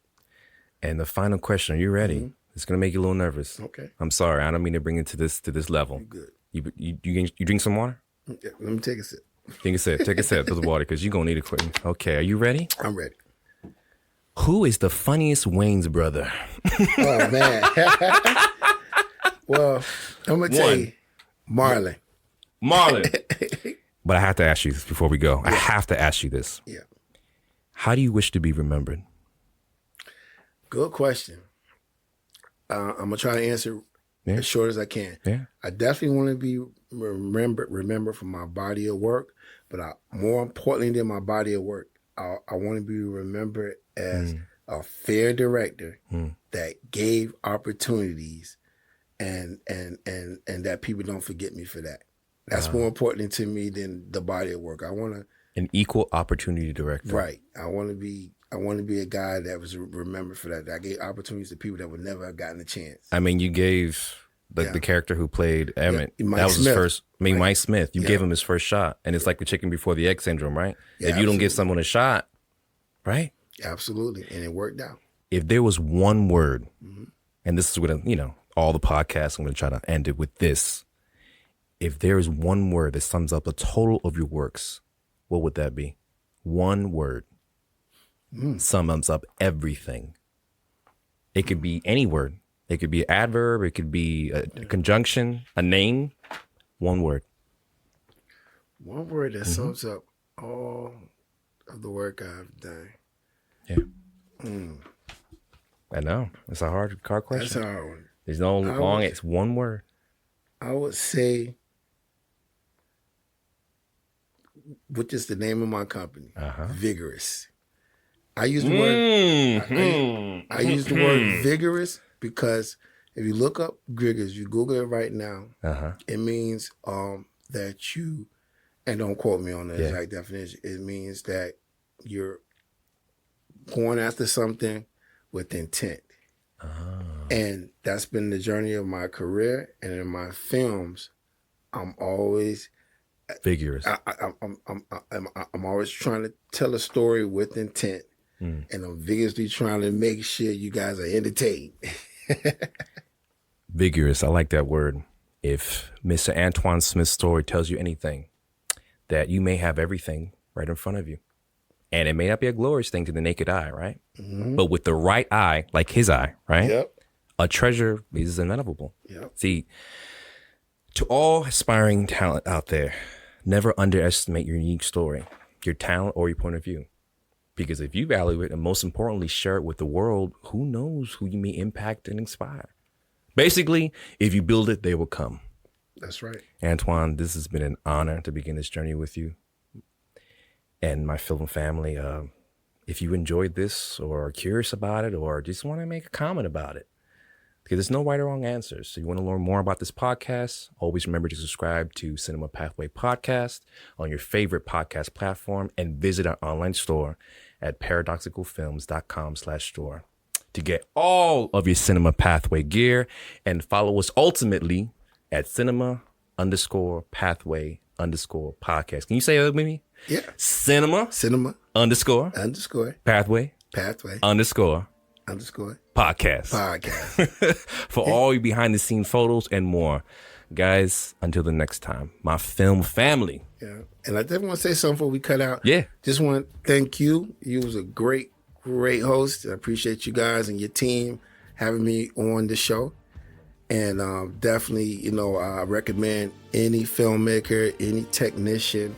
And the final question, are you ready? Mm-hmm. It's going to make you a little nervous. Okay. I'm sorry. I don't mean to bring it to this level. You're good. You drink some water? Yeah, let me take a sip. Take a sip of the water because you're going to need it quick. Okay. Are you ready? I'm ready. Who is the funniest Wayans brother? Oh, man. Well, I'm going to tell you, Marley. But I have to ask you this before we go. Yeah. I have to ask you this. Yeah. How do you wish to be remembered? Good question. I'm going to try to answer as short as I can. Yeah. I definitely want to be remembered for my body of work, but more importantly than my body of work, I want to be remembered as a fair director that gave opportunities and that people don't forget me for that. That's more important to me than the body of work. I want an equal opportunity director. Right. I want to be a guy that was remembered for that. I gave opportunities to people that would never have gotten a chance. I mean, you gave the character who played Emmett. Yeah, that was his first. Mike Smith. You gave him his first shot, and it's like the chicken before the egg syndrome, right? Yeah, if you don't give someone a shot, right? Absolutely, and it worked out. If there was one word, and this is what all the podcasts, I'm going to try to end it with this. If there is one word that sums up the total of your works, what would that be? One word. Sums up everything. It could be any word. It could be an adverb. It could be a conjunction, a name. One word. One word that sums up all of the work I've done. Yeah. I know. It's a hard question. That's a hard one. There's no long. It's one word. I would say, which is the name of my company, Vigorous. I use the word. I use the word vigorous because If you look up Griggers, you Google it right now, it means that you, and don't quote me on the exact definition, it means that you're going after something with intent. And that's been the journey of my career. And in my films, I'm always vigorous. I'm always trying to tell a story with intent. And I'm vigorously trying to make sure you guys are entertained. Vigorous. I like that word. If Mr. Antwan Smith's story tells you anything, that you may have everything right in front of you. And it may not be a glorious thing to the naked eye, right? But with the right eye, like his eye, right? Yep. A treasure is inevitable. Yep. See, to all aspiring talent out there, never underestimate your unique story, your talent, or your point of view. Because if you value it and most importantly, share it with the world, who knows who you may impact and inspire. Basically, if you build it, they will come. That's right. Antwan, this has been an honor to begin this journey with you and my film family. If you enjoyed this or are curious about it or just want to make a comment about it, because there's no right or wrong answers. So you want to learn more about this podcast, always remember to subscribe to Cinema Pathway Podcast on your favorite podcast platform and visit our online store at paradoxicalfilms.com/store to get all of your Cinema Pathway gear and follow us ultimately at cinema_pathway_podcast. Can you say that with me? Yeah. Cinema_pathway_podcast. For all your behind the scene photos and more. Guys, until the next time, my film family. Yeah. And I definitely want to say something before we cut out. Yeah. Just want to thank you. You was a great host. I appreciate you guys and your team having me on the show. And definitely, I recommend any filmmaker, any technician,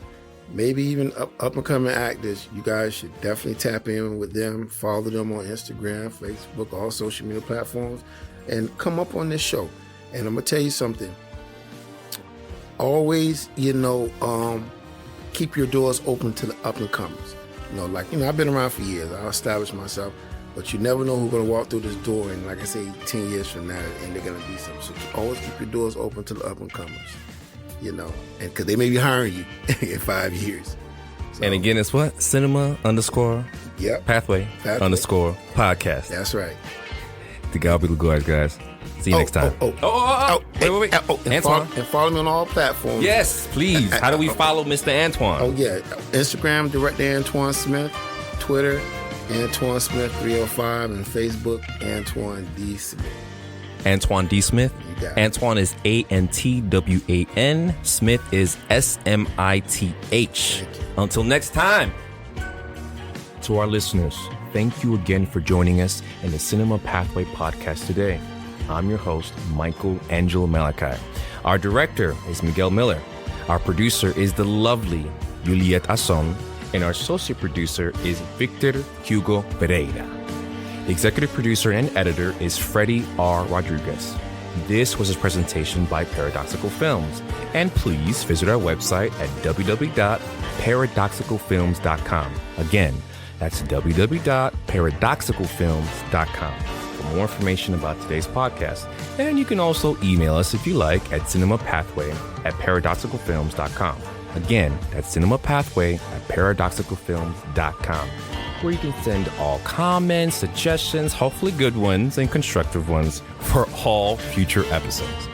maybe even up and coming actors. You guys should definitely tap in with them, follow them on Instagram, Facebook, all social media platforms, and come up on this show. And I'm going to tell you something. Always, keep your doors open to the up and comers. I've been around for years. I established myself. But you never know who's going to walk through this door, and like I say, 10 years from now, and they're going to be something. So always keep your doors open to the up-and-comers, and because they may be hiring you in 5 years. So, and again, it's what? Cinema_pathway_podcast. That's right. To God be the glory, guys. See you next time. Wait. Antwan. And follow me on all platforms. Yes, please. How do we follow Mr. Antwan? Oh, yeah. Instagram, Director Antwan Smith. Twitter, Antwan Smith 305, and Facebook, Antwan D. Smith. Antwan D. Smith. Antwan is ANTWAN. Smith is SMITH. Until next time. To our listeners, thank you again for joining us in the Cinema Pathway Podcast today. I'm your host, Michael Angel Malachi. Our director is Miguel Miller. Our producer is the lovely Juliet Ason. And our associate producer is Victor Hugo Pereira. The executive producer and editor is Freddie R. Rodriguez. This was a presentation by Paradoxical Films. And please visit our website at www.paradoxicalfilms.com. Again, that's www.paradoxicalfilms.com for more information about today's podcast. And you can also email us if you like at cinemapathway@paradoxicalfilms.com. Again, that's cinemapathway@paradoxicalfilms.com, where you can send all comments, suggestions, hopefully good ones and constructive ones for all future episodes.